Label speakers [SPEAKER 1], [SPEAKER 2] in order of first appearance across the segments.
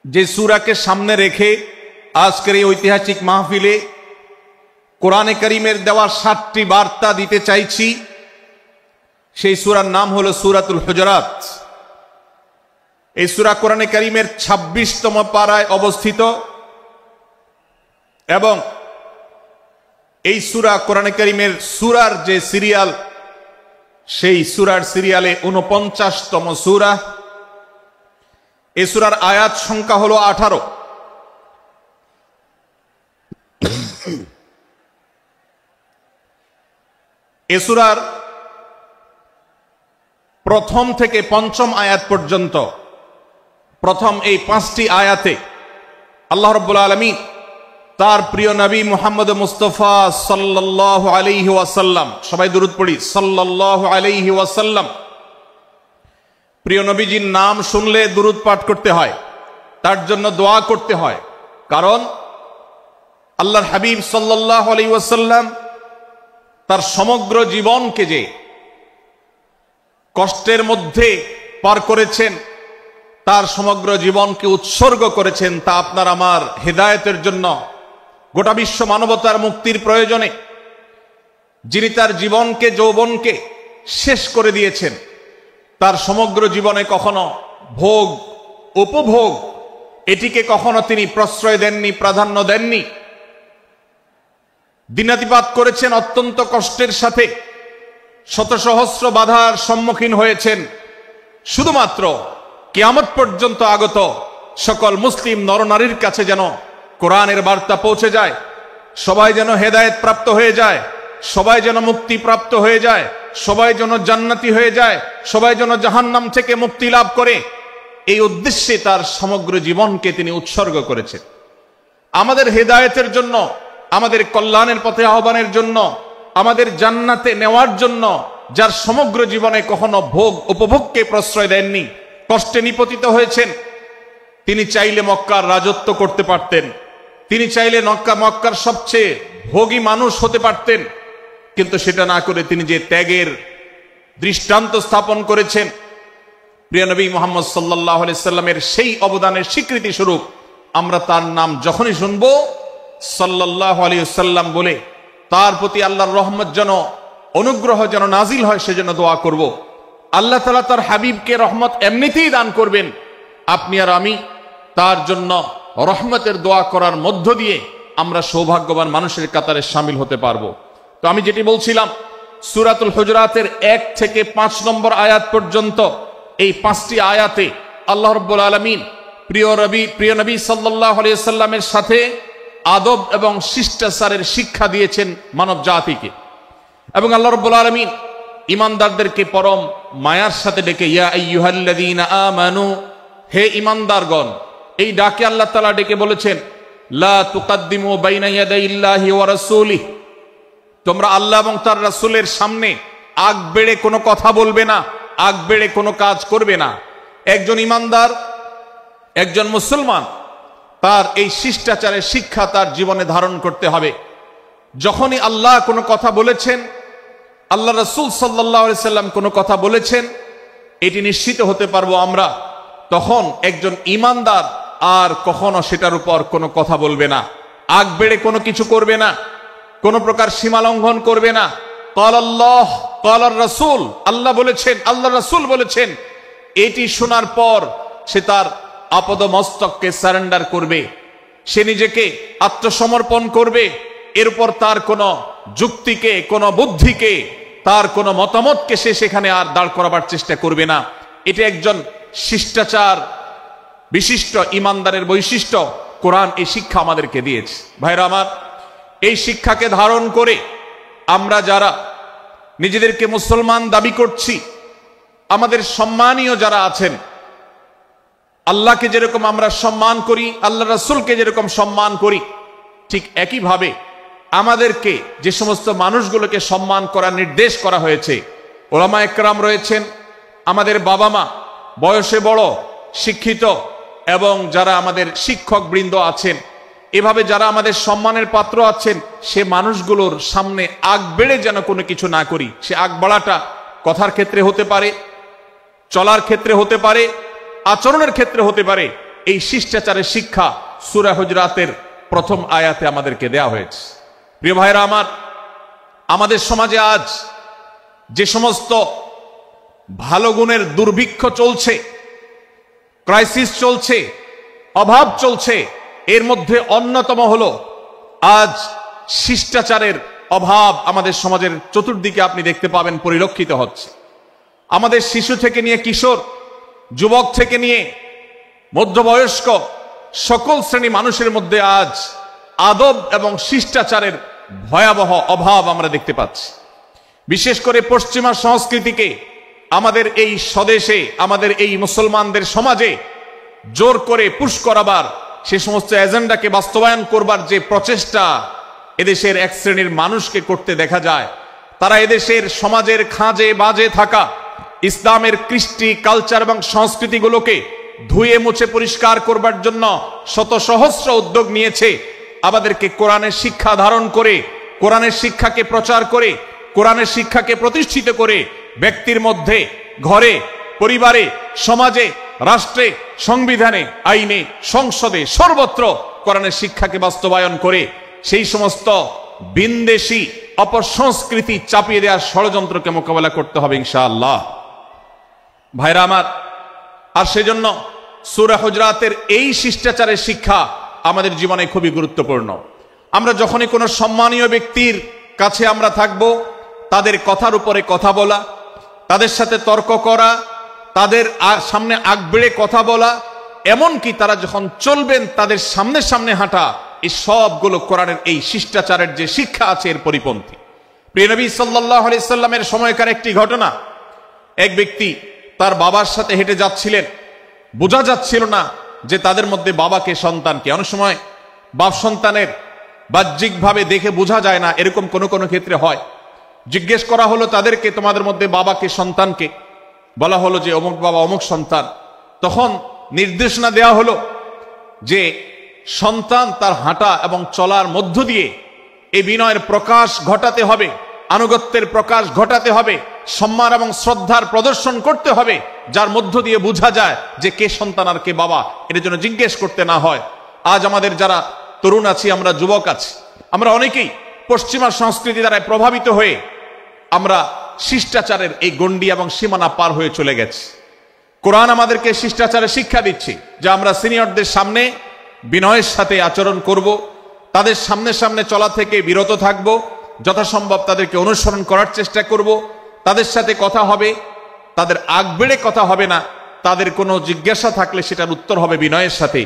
[SPEAKER 1] যে সূরাকে সামনে রেখে আজকের এই ঐতিহাসিক মাহফিলে কোরআনে কারীমের দেওয়া ৭টি বার্তা দিতে চাইছি। সেই সূরার নাম হলো সূরাতুল হুজুরাত। এই সূরা কোরআনে কারীমের ২৬তম পারায় অবস্থিত এবং এই সূরা কোরআনে কারীমের সূরার যে সিরিয়াল, সেই সূরার সিরিয়ালে ৪৯তম সূরা। এই সূরার আয়াত সংখ্যা হলো ১৮। এই সূরার প্রথম থেকে পঞ্চম আয়াত পর্যন্ত প্রথম এই ৫টি আয়াতে আল্লাহ রাব্বুল আলামিন তার প্রিয় নবী মুহাম্মদ মুস্তাফা সাল্লাল্লাহু আলাইহি ওয়াসাল্লাম, সবাই দুরূদ পড়ি, সাল্লাল্লাহু আলাইহি ওয়াসাল্লাম, প্রিয় নবীজির নাম শুনলে দুরূদ পাঠ করতে হয়, তার জন্য দোয়া করতে হয়। কারণ আল্লাহর হাবিব সাল্লাল্লাহু আলাইহি ওয়াসাল্লাম তার সমগ্র জীবনকে যে কষ্টের মধ্যে পার করেছেন, তার সমগ্র জীবনকে উৎসর্গ করেছেন, তা আপনার আমার হেদায়েতের জন্য, গোটা বিশ্ব মানবতার মুক্তির প্রয়োজনে। যিনি তার জীবনকে, যৌবনকে শেষ করে দিয়েছেন, তার সমগ্র জীবনে কখনো ভোগ উপভোগ এটিকে কখনো তিনি প্রশ্রয় দেননি, প্রাধান্য দেননি। দিনাতিপাত করেছেন অত্যন্ত কষ্টের সাথে, শত সহস্র বাধার সম্মুখীন হয়েছেন, শুধুমাত্র কিয়ামত পর্যন্ত আগত সকল মুসলিম নরনারীর কাছে যেন কোরআনের বার্তা পৌঁছে যায়, সবাই যেন হেদায়েত প্রাপ্ত হয়ে যায়, সবাই যেন মুক্তি প্রাপ্ত হয়ে যায়, সবাই যেন জান্নাতি হয়ে যায়, সবাই যেন জাহান্নাম থেকে মুক্তি লাভ করে। এই উদ্দেশ্যে তার সমগ্র জীবনকে তিনি উৎসর্গ করেছেন। আমাদের হেদায়েতের জন্য, আমাদের কল্যাণের পথে আহ্বানের জন্য, আমাদের জান্নাতে নেওয়ার জন্য, যার সমগ্র জীবনে কখনো ভোগ উপভোগকে প্রশ্রয় দেননি, কষ্টে নিপতিত হয়েছেন। তিনি চাইলে মক্কার রাজত্ব করতে পারতেন, তিনি চাইলে মক্কার সবচেয়ে ভোগী মানুষ হতে পারতেন, কিন্তু সেটা না করে তিনি যে ত্যাগের দৃষ্টান্ত স্থাপন করেছেন, প্রিয় নবী মুহাম্মদ সাল্লাল্লাহু আলাইহি সাল্লামের সেই অবদানের স্বীকৃতি স্বরূপ আমরা তার নাম যখনই শুনবো সাল্লাল্লাহু আলাইহি সাল্লাম বলে তার প্রতি আল্লাহর রহমত যেন, অনুগ্রহ যেন নাজিল হয়, সেজন্য দোয়া করব। আল্লাহ তাআলা তার হাবিবকে রহমত এমনিতেই দান করবেন, আপনি আর আমি তার জন্য রহমতের দোয়া করার মধ্য দিয়ে আমরা সৌভাগ্যবান মানুষের কাতারে শামিল হতে পারবো। তো আমি যেটি বলছিলাম, সূরাতুল হুজুরাতের ১ থেকে ৫ নম্বর আয়াত পর্যন্ত এই ৫টি আয়াতে আল্লাহ রাব্বুল আলামিন প্রিয় নবী সাল্লাল্লাহু আলাইহি সাল্লামের সাথে আদব এবং শিষ্টাচারের শিক্ষা দিয়েছেন মানব জাতিকে। এবং আল্লাহ রাব্বুল আলামিন ঈমানদারদেরকে পরম মায়ার সাথে ডেকে, ইয়া আইয়ুহাল্লাযীনা আমানু, হে ঈমানদারগণ, এই ডাকে আল্লাহ তাআলা ডেকে বলেছেন, লা তুকাদ্দিমু বাইনা ইয়াদাইল্লাহি ওয়া রাসূলিহি, তোমরা আল্লাহ এবং তার রাসূলের সামনে আগ বেড়ে কোনো কথা বলবে না, আগ বেড়ে কোনো কাজ করবে না। একজন ঈমানদার, একজন মুসলমান, তার এই শিষ্টাচারের শিক্ষা তার জীবনে ধারণ করতে হবে। যখনই আল্লাহ কোনো কথা বলেছেন, আল্লাহ রাসূল সাল্লাল্লাহু আলাইহি সাল্লাম কোনো কথা বলেছেন, এটি নিশ্চিত হতে পারবো আমরা, তখন একজন ঈমানদার আর কখনো সেটার উপর কোনো কথা বলবে না, আগ বেড়ে কোনো কিছু করবে না, কোনো প্রকার সীমা লঙ্ঘন করবে না। ক্বাল আল্লাহ ক্বাল রাসূল, আল্লাহ বলেছেন, আল্লাহ রাসূল বলেছেন, এটি শোনার পর সে তার আপদমস্তককে সারেন্ডার করবে, সে নিজেকে আত্মসমর্পণ করবে। এরপর তার কোনো যুক্তিকে, কোনো বুদ্ধিকে, তার কোনো মতামতকে সে সেখানে আর দাঁড় করাবার চেষ্টা করবে না। এটা একজন শিষ্টাচার বিশিষ্ট ঈমানদারের বৈশিষ্ট্য। কোরআন এই শিক্ষা আমাদেরকে দিয়েছে। ভাইরা আমার, এই শিক্ষাকে ধারণ করে আমরা যারা নিজেদেরকে মুসলমান দাবি করছি, আমাদের সম্মানীয় যারা আছেন, আল্লাহকে যেরকম আমরা সম্মান করি, আল্লাহ রাসূলকে যেরকম সম্মান করি, ঠিক একইভাবে আমাদেরকে যে সমস্ত মানুষগুলোকে সম্মান করার নির্দেশ করা হয়েছে, ওলামা একরাম রয়েছেন, আমাদের বাবা মা, বয়সে বড়, শিক্ষিত, এবং যারা আমাদের শিক্ষক বৃন্দ আছেন, এভাবে যারা আমাদের সম্মানের পাত্র আছেন, সে মানুষগুলোর সামনে আগ বেড়ে যেন কোনো কিছু না করি। সে আগ বাড়াটা কথার ক্ষেত্রে হতে পারে, চলার ক্ষেত্রে হতে পারে, আচরণের ক্ষেত্রে হতে পারে, এই শিষ্টাচারের শিক্ষা সূরা হুজরাতের প্রথম আয়াতে আমাদেরকে দেয়া হয়েছে। প্রিয় ভাইরা আমার, আমাদের সমাজে আজ যে সমস্ত ভালো গুণের দুর্ভিক্ষ চলছে, ক্রাইসিস চলছে, অভাব চলছে, এর মধ্যে অন্যতম হলো আজ শিষ্টাচারের অভাব। আমাদের সমাজের চতুর্দিকে আপনি দেখতে পাবেন পরিলক্ষিত হচ্ছে। আমাদের শিশু থেকে নিয়ে কিশোর, যুবক থেকে নিয়ে মধ্যবয়স্ক সকল শ্রেণী মানুষের মধ্যে আজ আদব এবং শিষ্টাচারের ভয়াবহ অভাব আমরা দেখতে পাচ্ছি। বিশেষ করে পশ্চিমা সংস্কৃতিকে আমাদের এই স্বদেশে, আমাদের এই মুসলমানদের সমাজে জোর করে পুশ করাবার, সে সমস্ত এজেন্ডাকে বাস্তবায়ন করবার যে প্রচেষ্টা এদেশের এক শ্রেণীর মানুষকে করতে দেখা যায়, তারা এদেশের সমাজের খাঁজে বাজে থাকা ইসলামের কৃষ্টি, কালচার এবং সংস্কৃতিগুলোকে ধুয়ে মুছে পরিষ্কার করবার জন্য শত সহস্র উদ্যোগ নিয়েছে। আমাদেরকে কোরআনের শিক্ষা ধারণ করে, কোরআনের শিক্ষাকে প্রচার করে, কোরআনের শিক্ষাকে প্রতিষ্ঠিত করে ব্যক্তির মধ্যে, ঘরে, পরিবারে, সমাজে, রাষ্ট্রে, সংবিধানে, আইনে, সংসদে, সর্বত্র কোরআনের শিক্ষাকে বাস্তবায়ন করে সেই সমস্ত বিন্দেশী অপসংস্কৃতি চাপিয়ে দেওয়ার ষড়যন্ত্রকে মোকাবেলা করতে হবে ইনশাআল্লাহ। ভাইরা আমার, আর সেজন্য সূরা হুজরাতের এই শিষ্টাচারের শিক্ষা আমাদের জীবনে খুবই গুরুত্বপূর্ণ। আমরা যখনই কোনো সম্মানীয় ব্যক্তির কাছে আমরা থাকব, তাদের কথার উপরে কথা বলা, তাদের সাথে তর্ক করা, তাদের সামনে আগ বেড়ে কথা বলা, এমনকি তারা যখন চলবেন তাদের সামনে সামনে হাঁটা, এই সবগুলো কোরআনের এই শিষ্টাচারের যে শিক্ষা আছে এর পরিপন্থী। প্রিয় নবী সাল্লাল্লাহু আলাইহি সাল্লামের সময়কার একটি ঘটনা, এক ব্যক্তি তার বাবার সাথে হেঁটে যাচ্ছিলেন, বোঝা যাচ্ছিল না যে তাদের মধ্যে বাবাকে সন্তানকে। অনেক সময় বাপ সন্তানের বাহ্যিকভাবে দেখে বোঝা যায় না, এরকম কোনো কোনো ক্ষেত্রে হয়। জিজ্ঞেস করা হলো তাদেরকে, তোমাদের মধ্যে বাবাকে সন্তানকে? বলা হলো যে অমুক বাবা, অমুক সন্তান। তখন নির্দেশনা দেওয়া হলো যে সন্তান তার হাঁটা এবং চলার মধ্য দিয়ে এই বিনয়ের প্রকাশ ঘটাতে হবে, আনুগত্যের প্রকাশ ঘটাতে হবে, সম্মান এবং শ্রদ্ধার প্রদর্শন করতে হবে, যার মধ্য দিয়ে বোঝা যায় যে কে সন্তান আর কে বাবা, এর জন্য জিজ্ঞেস করতে না হয়। আজ আমাদের যারা তরুণ আছি, আমরা যুবক আছি, আমরা অনেকেই পশ্চিমা সংস্কৃতি দ্বারা প্রভাবিত হয়ে আমরা শিষ্টাচারের এই গণ্ডি এবং সীমানা পার হয়ে চলে গেছি। কোরআন আমাদেরকে শিষ্টাচারের শিক্ষা দিচ্ছে যে আমরা সিনিয়রদের সামনে বিনয়ের সাথে আচরণ করব, তাদের সামনে সামনে চলা থেকে বিরত থাকব, যথাসম্ভব তাদেরকে অনুসরণ করার চেষ্টা করব, তাদের সাথে কথা হবে, তাদের আগ বেড়ে কথা হবে না, তাদের কোনো জিজ্ঞাসা থাকলে সেটার উত্তর হবে বিনয়ের সাথে।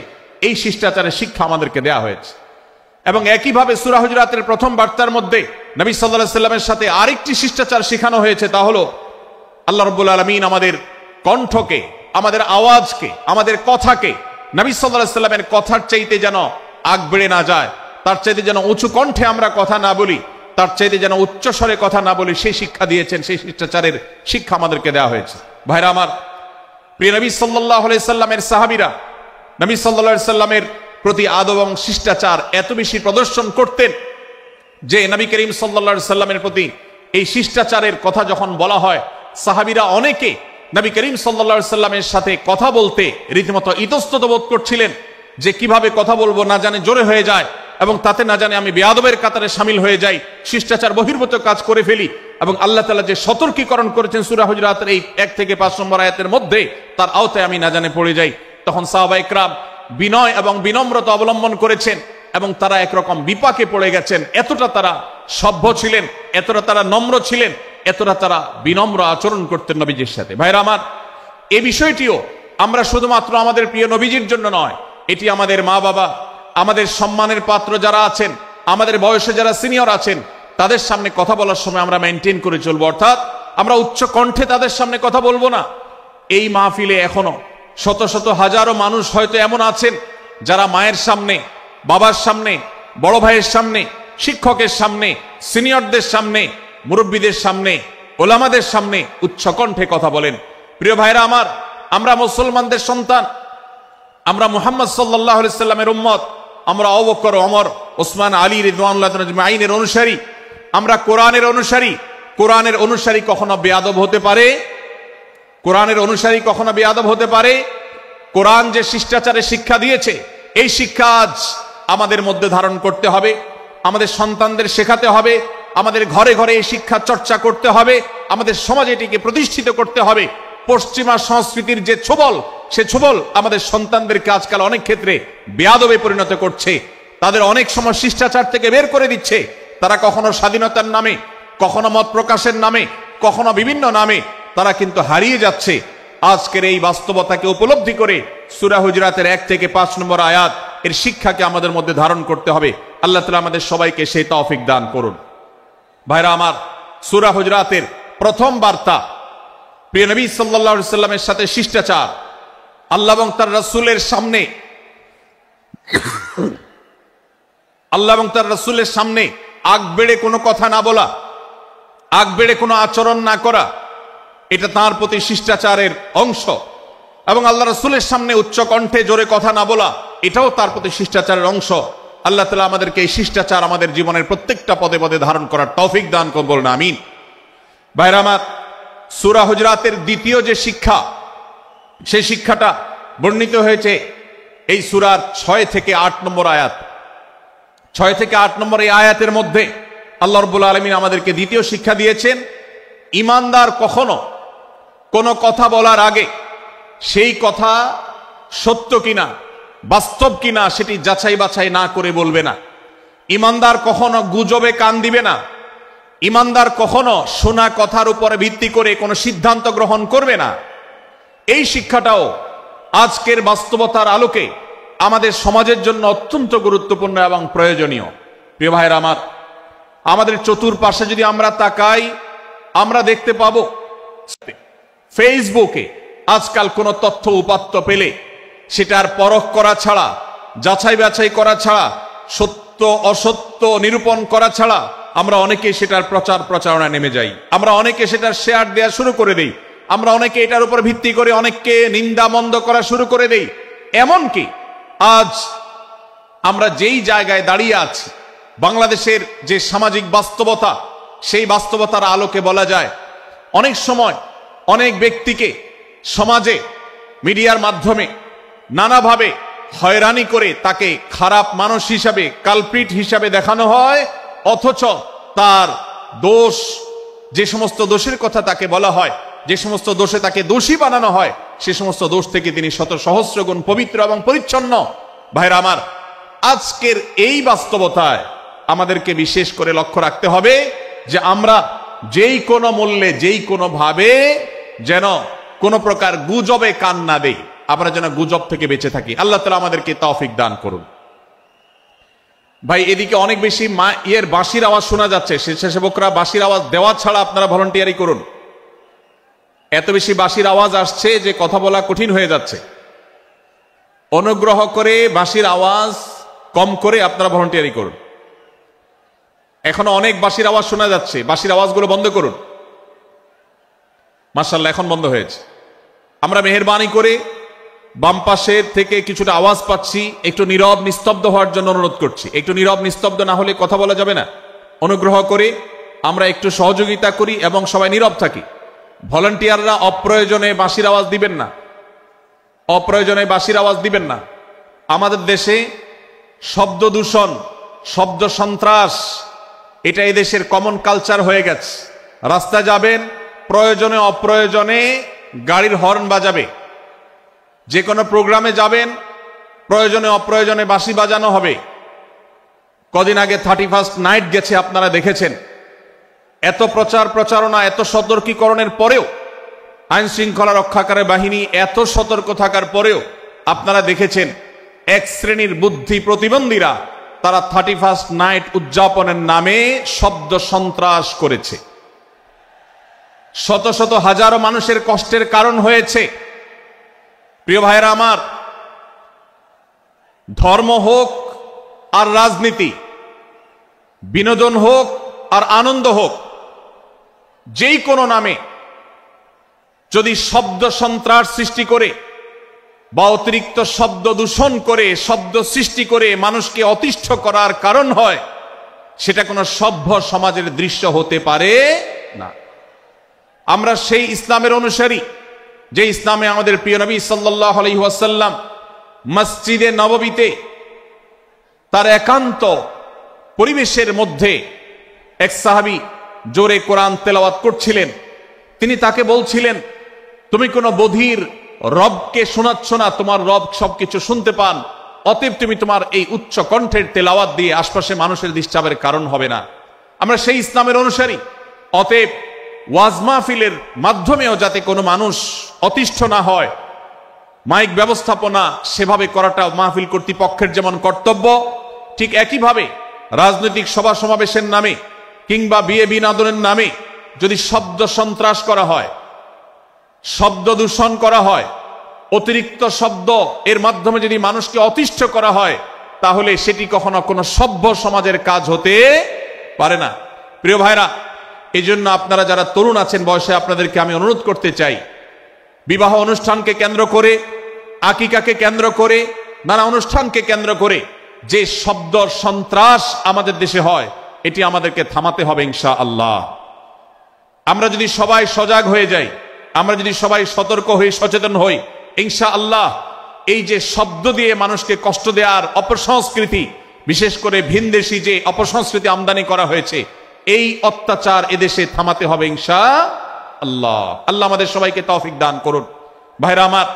[SPEAKER 1] এই শিষ্টাচারের শিক্ষা আমাদেরকে দেয়া হয়েছে। এবং একইভাবে সূরা হুজরাতের প্রথম বার্তার মধ্যে নবী সাল্লাল্লাহু আলাইহি সাল্লামের সাথে আরেকটি শিষ্টাচার শেখানো হয়েছে, তা হলো আল্লাহ রাব্বুল আলামিন আমাদের কণ্ঠকে, আমাদের আওয়াজকে, আমাদের কথাকে নবী সাল্লাল্লাহু আলাইহি সাল্লামের কথার চাইতে যেন আগ বেড়ে না যায়, তার চাইতে যেন উঁচু কণ্ঠে আমরা কথা না বলি, তার চাইতে যেন উচ্চ স্বরে কথা না বলি, সেই শিক্ষা দিয়েছেন, সেই শিষ্টাচারের শিক্ষা আমাদেরকে দেওয়া হয়েছে। ভাইরা আমার, প্রিয় নবী সাল্লাল্লাহু আলাইহি সাল্লামের সাহাবীরা নবী সাল্লাল্লাহু আলাইহি সাল্লামের প্রতি আদব এবং শিষ্টাচার এত বেশি প্রদর্শন করতেন যে নবী করিম সাল্লাল্লাহু আলাইহি সাল্লামের প্রতি এই শিষ্টাচারের কথা যখন বলা হয়, সাহাবীরা অনেকে নবী করিম সাল্লাল্লাহু আলাইহি সাল্লামের সাথে কথা বলতে রীতিমতো ইতস্তত বোধ করছিলেন যে কিভাবে কথা বলবো, না জানে জোরে হয়ে যায় এবং তাতে না জানে আমি বেয়াদবের কাতারে শামিল হয়ে যাই, শিষ্টাচার বহির্ভূত কাজ করে ফেলি। এবং আল্লাহ তাআলা যে সতর্কীকরণ করেছেন সূরা হুজরাতের এই 1 থেকে 5 নম্বর আয়াতের মধ্যে, তার আওতায় আমি না জানে পড়ে যাই। তখন সাহাবায়ে কেরাম বিনয় এবং বিনম্রতা অবলম্বন করেছেন এবং তারা একরকম বিপাকে পড়ে গেছেন। এতটা তারা সভ্য ছিলেন, এতটা তারা নম্র ছিলেন, এতটা তারা বিনম্র আচরণ করতেন নবীজির সাথে। ভাইরা আমার, এই বিষয়টিও আমরা শুধুমাত্র আমাদের প্রিয় নবীজির জন্য নয়, এটি আমাদের মা বাবা, আমাদের সম্মানের পাত্র যারা আছেন, আমাদের বয়সে যারা সিনিয়র আছেন, তাদের সামনে কথা বলার সময় আমরা মেনটেন করে চলবো। অর্থাৎ আমরা উচ্চ কণ্ঠে তাদের সামনে কথা বলবো না। এই মাহফিলে এখনো শত শত হাজারো মানুষ হয়তো এমন আছেন যারা মায়ের সামনে, বাবার সামনে, বড় ভাইয়ের সামনে, শিক্ষকের সামনে, সিনিয়রদের সামনে, মুরব্বীদের সামনে, ওলামাদের সামনে উচ্চ কণ্ঠে কথা বলেন। প্রিয় ভাইরা আমার, আমরা মুসলমানদের সন্তান, আমরা মুহাম্মদ সাল্লাল্লাহু আলাইহি সাল্লামের উম্মত, আমরা আবু বকর, ওমর, ওসমান, আলী রাদিয়াল্লাহু আজমাইনের অনুসারী, আমরা কোরআনের অনুসারী। কোরআনের অনুসারী কখনো বেয়াদব হতে পারে? কোরআনের অনুসারী কখনো বেয়াদব হতে পারে? কোরআন যে শিষ্টাচারের শিক্ষা দিয়েছে, এই শিক্ষা আজ আমাদের মধ্যে ধারণ করতে হবে, আমাদের সন্তানদের শেখাতে হবে, আমাদের ঘরে ঘরে এই শিক্ষা চর্চা করতে হবে, আমাদের সমাজে এটিকে প্রতিষ্ঠিত করতে হবে। পশ্চিমা সংস্কৃতির যে ছোবল, সে ছোবল আমাদের সন্তানদেরকে আজকাল অনেক ক্ষেত্রে বেয়াদবে পরিণত করছে, তাদের অনেক সময় শিষ্টাচার থেকে বের করে দিচ্ছে। তারা কখনো স্বাধীনতার নামে, কখনো মত প্রকাশের নামে, কখনো বিভিন্ন নামে তারা কিন্তু হারিয়ে যাচ্ছে। আজকের এই বাস্তবতাকে উপলব্ধি করে সূরা হুজরাতের 1 থেকে 5 নম্বর আয়াত এর শিক্ষাকে আমাদের মধ্যে ধারণ করতে হবে। আল্লাহ তাআলা আমাদের সবাইকে সেই তৌফিক দান করুন। ভাইরা আমার, সূরা হুজরাতের প্রথম বার্তা প্রিয় নবী সাল্লাল্লাহু আলাইহি সাল্লামের সাথে শিষ্টাচার। আল্লাহ এবং তার রাসূলের সামনে আগ বেড়ে কোনো কথা না বলা, আগ বেড়ে কোনো আচরণ না করা, এটা তার প্রতি শিষ্টাচারের অংশ। এবং আল্লাহ রাসূলের সামনে উচ্চ কণ্ঠে জোরে কথা না বলা, এটাও তার প্রতি শিষ্টাচারের অংশ। আল্লাহ তাআলা আমাদেরকে এই শিষ্টাচার আমাদের জীবনের প্রত্যেকটা পদে পদে ধারণ করার তৌফিক দান করুন, বলুন আমিন। ভাইরা আমার, সূরা হুজরাতের দ্বিতীয় যে শিক্ষা, সেই শিক্ষাটা বর্ণিত হয়েছে এই সূরার 6 থেকে 8 নম্বর আয়াত। 6 থেকে 8 নম্বর এই আয়াতের মধ্যে আল্লাহ রাব্বুল আলামিন আমাদেরকে দ্বিতীয় শিক্ষা দিয়েছেন, ঈমানদার কখনো কোনো কথা বলার আগে সেই কথা সত্য কিনা, বাস্তব কিনা সেটি যাচাই বাছাই না করে বলবে না। ঈমানদার কখনো গুজবে কান দিবে না। ঈমানদার কখনো শোনা কথার উপরে ভিত্তি করে কোনো সিদ্ধান্ত গ্রহণ করবে না। এই শিক্ষাটাও আজকের বাস্তবতার আলোকে আমাদের সমাজের জন্য অত্যন্ত গুরুত্বপূর্ণ এবং প্রয়োজনীয়। প্রিয় ভাইরা আমার, আমাদের চতুর্পাশে যদি আমরা তাকাই, আমরা দেখতে পাবো ফেসবুকে আজকাল কোনো তথ্য উপাত্ত পেলে সেটার পরখ করা ছাড়া, যাচাই বাছাই করা ছাড়া, সত্য অসত্য নিরূপণ করা ছাড়া আমরা অনেকে সেটার প্রচার প্রচারণায় নেমে যাই। আমরা অনেকে সেটার শেয়ার দেওয়া শুরু করে দেই। আমরা অনেকে এটার উপর ভিত্তি করে অনেককে নিন্দা মন্দ করা শুরু করে দেই। এমনকি আজ আমরা যেই জায়গায় দাঁড়িয়ে আছি, বাংলাদেশের যে সামাজিক বাস্তবতা, সেই বাস্তবতার আলোকে বলা যায় অনেক সময় অনেক ব্যক্তিকে সমাজে মিডিয়ার মাধ্যমে নানাভাবে হয়রানি করে তাকে খারাপ মানুষ হিসাবে, কালপ্রিট হিসাবে দেখানো হয়, অথচ তার দোষ, যে সমস্ত দোষের কথা তাকে বলা হয়, যে সমস্ত দোষে তাকে দোষী বানানো হয়, সে সমস্ত দোষ থেকে তিনি শত সহস্র গুণ পবিত্র এবং পরিচ্ছন্ন। ভাইরা আমার, আজকের এই বাস্তবতায় আমাদেরকে বিশেষ করে লক্ষ্য রাখতে হবে যে আমরা যেই কোনো মূল্যে, যেই কোনো ভাবে যেন কোনো প্রকার গুজবে কান না দেই, আমরা যেন গুজব থেকে বেঁচে থাকি। আল্লাহ তাআলা আমাদেরকে তৌফিক দান করুন। ভাই, এদিকে অনেক বেশি বাঁশির আওয়াজ শোনা যাচ্ছে। স্বেচ্ছাসেবকরা বাঁশির আওয়াজ দেওয়া ছাড়া আপনারা ভলান্টিয়ারি করুন। এত বেশি বাঁশির আওয়াজ আসছে যে কথা বলা কঠিন হয়ে যাচ্ছে। অনুগ্রহ করে বাঁশির আওয়াজ কম করে আপনারা ভলান্টিয়ারি করুন। এখনো অনেক বাঁশির আওয়াজ শোনা যাচ্ছে, বাঁশির আওয়াজগুলো বন্ধ করুন। মাশাআল্লাহ, এখন বন্ধ হয়েছে। আমরা মেহেরবানি করে বাম পাশের থেকে কিছুটা আওয়াজ পাচ্ছি, একটু নীরব নিস্তব্ধ হওয়ার জন্য অনুরোধ করছি। একটু নীরব নিস্তব্ধ না হলে কথা বলা যাবে না। অনুগ্রহ করে আমরা একটু সহযোগিতা করি এবং সবাই নীরব থাকি। ভলান্টিয়াররা অপ্রয়োজনে বাঁশির আওয়াজ দিবেন না, অপ্রয়োজনে বাঁশির আওয়াজ দিবেন না। আমাদের দেশে শব্দ দূষণ, শব্দ সন্ত্রাস, এটা এদেশের কমন কালচার হয়ে গেছে। রাস্তায় যাবেন, প্রয়োজনে অপ্রয়োজনে গাড়ির হর্ন বাজাবে। যে কোনো প্রোগ্রামে যাবেন, প্রয়োজনে অপ্রয়োজনে বাঁশি বাজানো হবে। কদিন আগে 31st নাইট গেছে, আপনারা দেখেছেন। এত প্রচার প্রচারণা, এত সতর্কীকরণের পরেও, আইন শৃঙ্খলা রক্ষাকারী বাহিনী এত সতর্ক থাকার পরেও আপনারা দেখেছেন এক শ্রেণীর বুদ্ধি প্রতিবন্ধীরা তারা 31st নাইট উদযাপনের নামে শব্দ সন্ত্রাস করেছে। শত শত হাজারো মানুষের কষ্টের কারণ হয়েছে। প্রিয় ভাইরা আমার, ধর্ম হোক আর রাজনীতি, বিনোদন হোক আর আনন্দ হোক, যেই কোনো নামে যদি শব্দ সন্ত্রাস সৃষ্টি করে বা অতিরিক্ত শব্দ দূষণ করে, শব্দ সৃষ্টি করে মানুষকে অতিষ্ঠ করার কারণ হয়, সেটা কোনো সভ্য সমাজের দৃশ্য হতে পারে না। আমরা সেই ইসলামের অনুসারী যে ইসলামে আমাদের প্রিয় নবী সাল্লাল্লাহু আলাইহি ওয়াসাল্লাম মসজিদে নববীতে তার একান্ত পরিবেশের মধ্যে এক সাহাবী জোরে কোরআন তেলাওয়াত করছিলেন। তিনি তাকে বলছিলেন, তুমি কোনো বধির রবকে শোনাচ্ছ না, তোমার রব সবকিছু শুনতে পান, অতএব তুমি তোমার এই উচ্চ কণ্ঠের তেলাওয়াত দিয়ে আশপাশে মানুষের ডিস্টার্বের কারণ হবে না। আমরা সেই ইসলামের অনুসারী, অতএব ওয়াজ মাহফিলের মাধ্যমেও যাতে কোনো মানুষ অতিষ্ঠ না হয়, মাইক ব্যবস্থাপনা সেভাবে করাটা মাহফিল কর্তৃপক্ষের যেমন কর্তব্য, ঠিক একইভাবে রাজনৈতিক সভা সমাবেশের নামে কিংবা বিয়ে বিনোদনের নামে যদি শব্দ সন্ত্রাস করা হয়, শব্দ দূষণ করা হয়, অতিরিক্ত শব্দ এর মাধ্যমে যদি মানুষকে অতিষ্ঠ করা হয়, তাহলে সেটি কখনো কোনো সভ্য সমাজের কাজ হতে পারে না। প্রিয় ভাইরা, এই জন্য আপনারা যারা তরুণ আছেন বয়সে, আপনাদেরকে আমি অনুরোধ করতে চাই, বিবাহ অনুষ্ঠানকে কেন্দ্র করে, আকিকাকে কেন্দ্র করে, নানা অনুষ্ঠানকে কেন্দ্র করে যে শব্দ সন্ত্রাস আমাদের দেশে হয়, এটি আমাদেরকে থামাতে হবে ইনশাআল্লাহ। আমরা যদি সবাই সজাগ হয়ে যাই, আমরা যদি সবাই সতর্ক হই, সচেতন হই, ইনশাআল্লাহ এই যে শব্দ দিয়ে মানুষকে কষ্ট দেওয়ার অপসংস্কৃতি, বিশেষ করে ভিনদেশী যে অপসংস্কৃতি আমদানি করা হয়েছে, এই অত্যাচার এদেশে থামাতে হবে ইনশাআল্লাহ। আল্লাহ আমাদের সবাইকে তৌফিক দান করুন। ভাইরা আমার,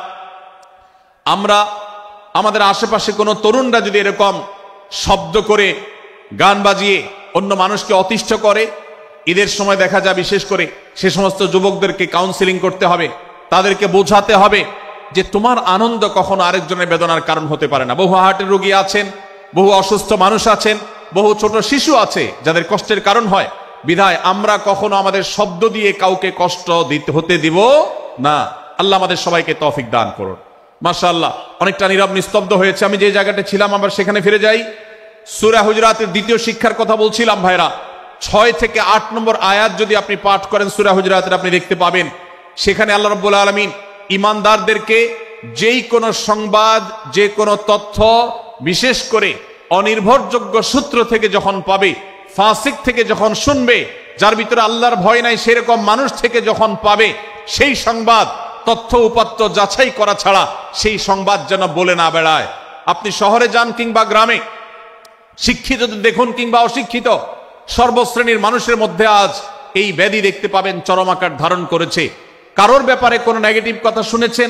[SPEAKER 1] আমরা আমাদের আশেপাশে কোনো তরুণরা যদি এরকম শব্দ করে, গান বাজিয়ে অন্য মানুষকে অতিষ্ঠ করে, ঈদের সময় দেখা যায় বিশেষ করে সে সমস্ত যুবকদেরকে কাউন্সিলিং করতে হবে, তাদেরকে বোঝাতে হবে যে তোমার আনন্দ কখনো আরেকজনের বেদনার কারণ হতে পারে না। বহু হার্টের রোগী আছেন, বহু অসুস্থ মানুষ আছেন, বহু ছোট শিশু আছে যাদের কষ্টের কারণ হয়। বিধায় আমরা কখনো আমাদের শব্দ দিয়ে কাউকে কষ্ট হতে দিব না। আল্লাহ আমাদের সবাইকে তৌফিক দান করুন। মাশাআল্লাহ, অনেকটা নীরব নিস্তব্ধ হয়েছে। আমি যে জায়গাটা ছিলাম আবার সেখানে ফিরে যাই। সূরা হুজুরাতের দ্বিতীয় শিক্ষার কথা বলছিলাম ভাইরা। 6 থেকে 8 নম্বর আয়াত যদি আপনি পাঠ করেন সূরা হুজুরাতের, আপনি দেখতে পাবেন সেখানে আল্লাহ রাব্বুল আলামিন ঈমানদারদেরকে যেই কোনো সংবাদ, যে কোনো তথ্য, বিশেষ করে অনির্ভরযোগ্য সূত্র থেকে যখন পাবে, ফাসিক থেকে যখন শুনবে, যার ভিতরে আল্লাহর ভয় নাই সেরকম মানুষ থেকে যখন পাবে, সেই সংবাদ তথ্য উপাত্ত যাচাই করা ছাড়া সেই সংবাদ যেন বলে না বেড়ায়। আপনি শহরে যান কিংবা গ্রামে, শিক্ষিত দেখুন কিংবা অশিক্ষিত, সর্বশ্রেণীর মানুষের মধ্যে আজ এই ব্যাধি দেখতে পাবেন চরম আকার ধারণ করেছে। কারোর ব্যাপারে কোনো নেগেটিভ কথা শুনেছেন,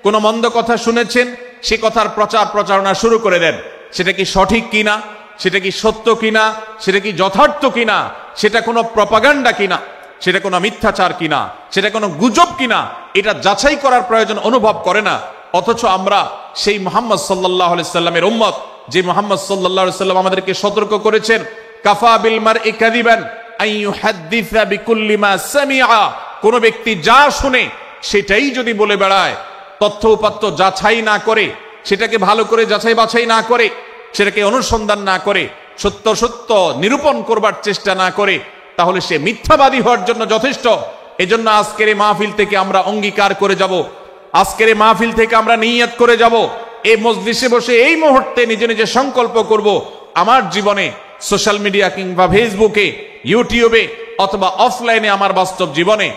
[SPEAKER 1] কোনো মন্দ কথা শুনেছেন, সে কথার প্রচার প্রচারণা শুরু করে দেন। সেটা কি সঠিক কিনা, সেটা কি সত্য কিনা, সেটা কি যথার্থ কিনা, সেটা কোনো প্রপাগান্ডা কিনা, সেটা কোনো মিথ্যাচার কিনা, সেটা কোনো গুজব কিনা, এটা যাচাই করার প্রয়োজন অনুভব করে না। অথচ আমরা সেই মুহাম্মদ সাল্লাল্লাহু আলাইহি সাল্লামের উম্মত, যে মুহাম্মদ সাল্লাল্লাহু আলাইহি সাল্লাম আমাদেরকে সতর্ক করেছেন, কাফা বিল মারই কাযিবান আন ইউহাদ্দিসা বিকুল্লি মা সামিআ, কোন ব্যক্তি যা শুনে সেটাই যদি বলে বেড়ায়, তথ্য উপাত্ত যাচাই না করে, সেটাকে ভালো করে যাচাই বাছাই না করে, সেটাকে অনুসন্ধান না করে, সত্য সত্য নিরূপণ করবার চেষ্টা না করে, তাহলে সে মিথ্যাবাদী হওয়ার জন্য যথেষ্ট। এজন্য আজকের এই মাহফিল থেকে আমরা অঙ্গীকার করে যাব, আজকের এই মাহফিল থেকে আমরা নিয়ত করে যাব, এই মজলিসে বসে এই মুহূর্তে নিজে নিজে সংকল্প করব, আমার জীবনে সোশ্যাল মিডিয়া কিংবা ফেসবুকে, ইউটিউবে অথবা অফলাইনে আমার বাস্তব জীবনে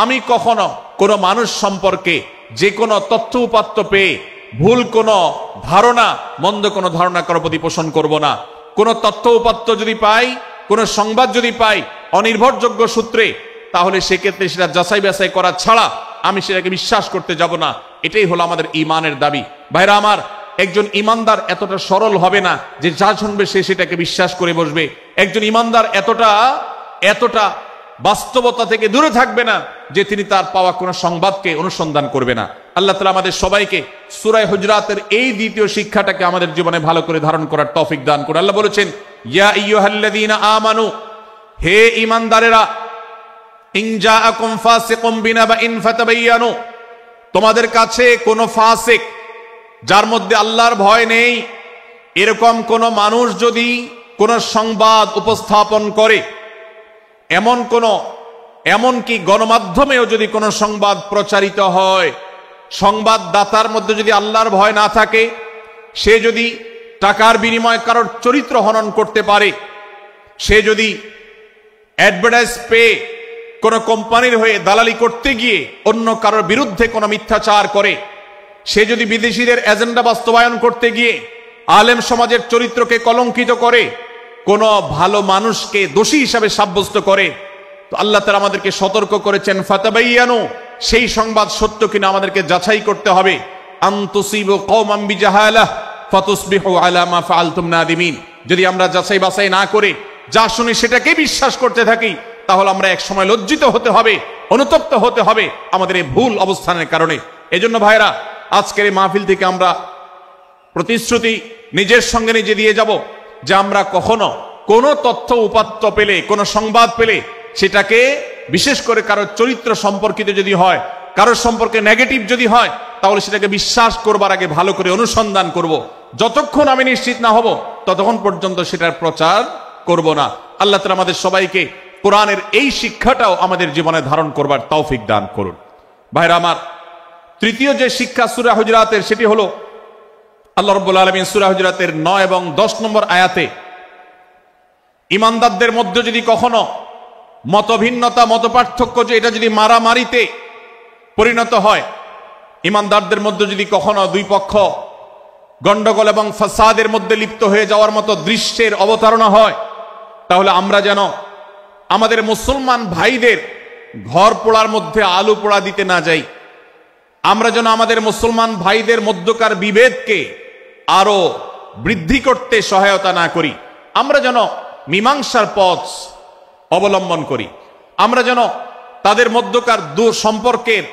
[SPEAKER 1] আমি কখনো কোনো মানুষ সম্পর্কে যে কোনো তথ্য উপাত্ত পেয়ে ভুল কোনো ধারণা, মন্দ কোনো ধারণা কারো প্রতি পোষণ করব না। কোনো তথ্য উপাত্ত যদি পাই, কোনো সংবাদ যদি পাই অনির্ভরযোগ্য সূত্রে, তাহলে সেক্ষেত্রে সেটা যাচাই বাছাই করা ছাড়া আমি সেটাকে বিশ্বাস করতে যাব না। এটাই হলো আমাদের ঈমানের দাবি। ভাইরা আমার, একজন ঈমানদার এতটা সরল হবে না যে যা শুনবে সে সেটাকে বিশ্বাস করে বসবে। একজন ঈমানদার এতটা বাস্তবতা থেকে দূরে থাকবে না যে তিনি তার পাওয়া কোনো সংবাদকে অনুসন্ধান করবে না। আল্লাহ তাআলা আমাদের সবাইকে সূরা হুজুরাতের এই দ্বিতীয় শিক্ষাটাকে আমাদের জীবনে ভালো করে ধারণ করার তৌফিক দান করুন। আল্লাহ বলেছেন, ইয়া আইয়ুহাল্লাযীনা আমানু, হে ঈমানদারেরা, ইন জাআকুম ফাসিকুম বিনাবাইন ফাতাবায়ানু, তোমাদের কাছে কোনো ফাসিক, যার মধ্যে আল্লাহর ভয় নেই, এরকম কোন মানুষ যদি কোন সংবাদ উপস্থাপন করে, এমনকি গণমাধ্যমেও যদি কোনো সংবাদ প্রচারিত হয়, সংবাদদাতার মধ্যে যদি আল্লাহর ভয় না থাকে, সে যদি টাকার বিনিময়ে কারোর চরিত্র হনন করতে পারে, সে যদি অ্যাডভার্টাইজ পেয়ে কোন কোম্পানির হয়ে দালালি করতে গিয়ে অন্য কারোর বিরুদ্ধে কোনো মিথ্যাচার করে, সে যদি বিদেশিদের এজেন্ডা বাস্তবায়ন করতে গিয়ে আলেম সমাজের চরিত্রকে কলঙ্কিত করে, কোন ভালো মানুষকে দোষী হিসাবে সাব্যস্ত করে, তো আল্লাহ তাআলা আমাদেরকে সতর্ক করেছেন, ফাতাবাইয়ানু, সেই সংবাদ সত্য কিনা আমাদেরকে যাচাই করতে হবে। আন তুসিবু কওমান বিজাহালাহ ফাতুসবিহু আলা মা ফাআলতুম নাদিমিন। যদি আমরা যাচাই বাছাই না করে যা শুনি সেটাকে বিশ্বাস করতে থাকি, তাহলে আমরা এক সময় লজ্জিত হতে হবে, অনুতপ্ত হতে হবে আমাদের এই ভুল অবস্থানের কারণে। এজন্য ভাইরা, আজকের এই মাহফিল থেকে আমরা প্রতিশ্রুতি নিজের সঙ্গে নিজে দিয়ে যাব যে আমরা কখনো কোনো তথ্য উপাত্ত পেলে, কোনো সংবাদ পেলে, সেটাকে বিশেষ করে কারোর চরিত্র সম্পর্কিত যদি হয়, কারোর সম্পর্কে নেগেটিভ যদি হয়, তাহলে সেটাকে বিশ্বাস করবার আগে ভালো করে অনুসন্ধান করব। যতক্ষণ আমি নিশ্চিত না হব ততক্ষণ পর্যন্ত সেটার প্রচার করব না। আল্লাহ তাআলা আমাদের সবাইকে কোরআনের এই শিক্ষাটাও আমাদের জীবনে ধারণ করবার তৌফিক দান করুন। ভাইরা আমার, তৃতীয় যে শিক্ষা সূরা হুজুরাতের, সেটি হলো আল্লাহ রাব্বুল আলামিন সূরা হুজুরাতের 9 এবং 10 নম্বর আয়াতে ঈমানদারদের মধ্যে যদি কখনো মতভিন্নতা, মতপার্থক্য, যে এটা যদি মারামারিতে পরিণত হয়, ঈমানদারদের মধ্যে যদি কখনো দুই পক্ষ গন্ডগোল এবং ফাসাদের মধ্যে লিপ্ত হয়ে যাওয়ার মতো দৃশ্যের অবতারণা হয়, তাহলে আমরা যেন আমাদের মুসলমান ভাইদের ঘর পোড়ার মধ্যে আলু পোড়া দিতে না যাই। আমরা যেন আমাদের মুসলমান ভাইদের মধ্যকার বিভেদকে আরো বৃদ্ধি করতে সহায়তা না করি। আমরা যেন মীমাংসার পথ অবলম্বন করি। আমরা যেন তাদের মধ্যকার সম্পর্কের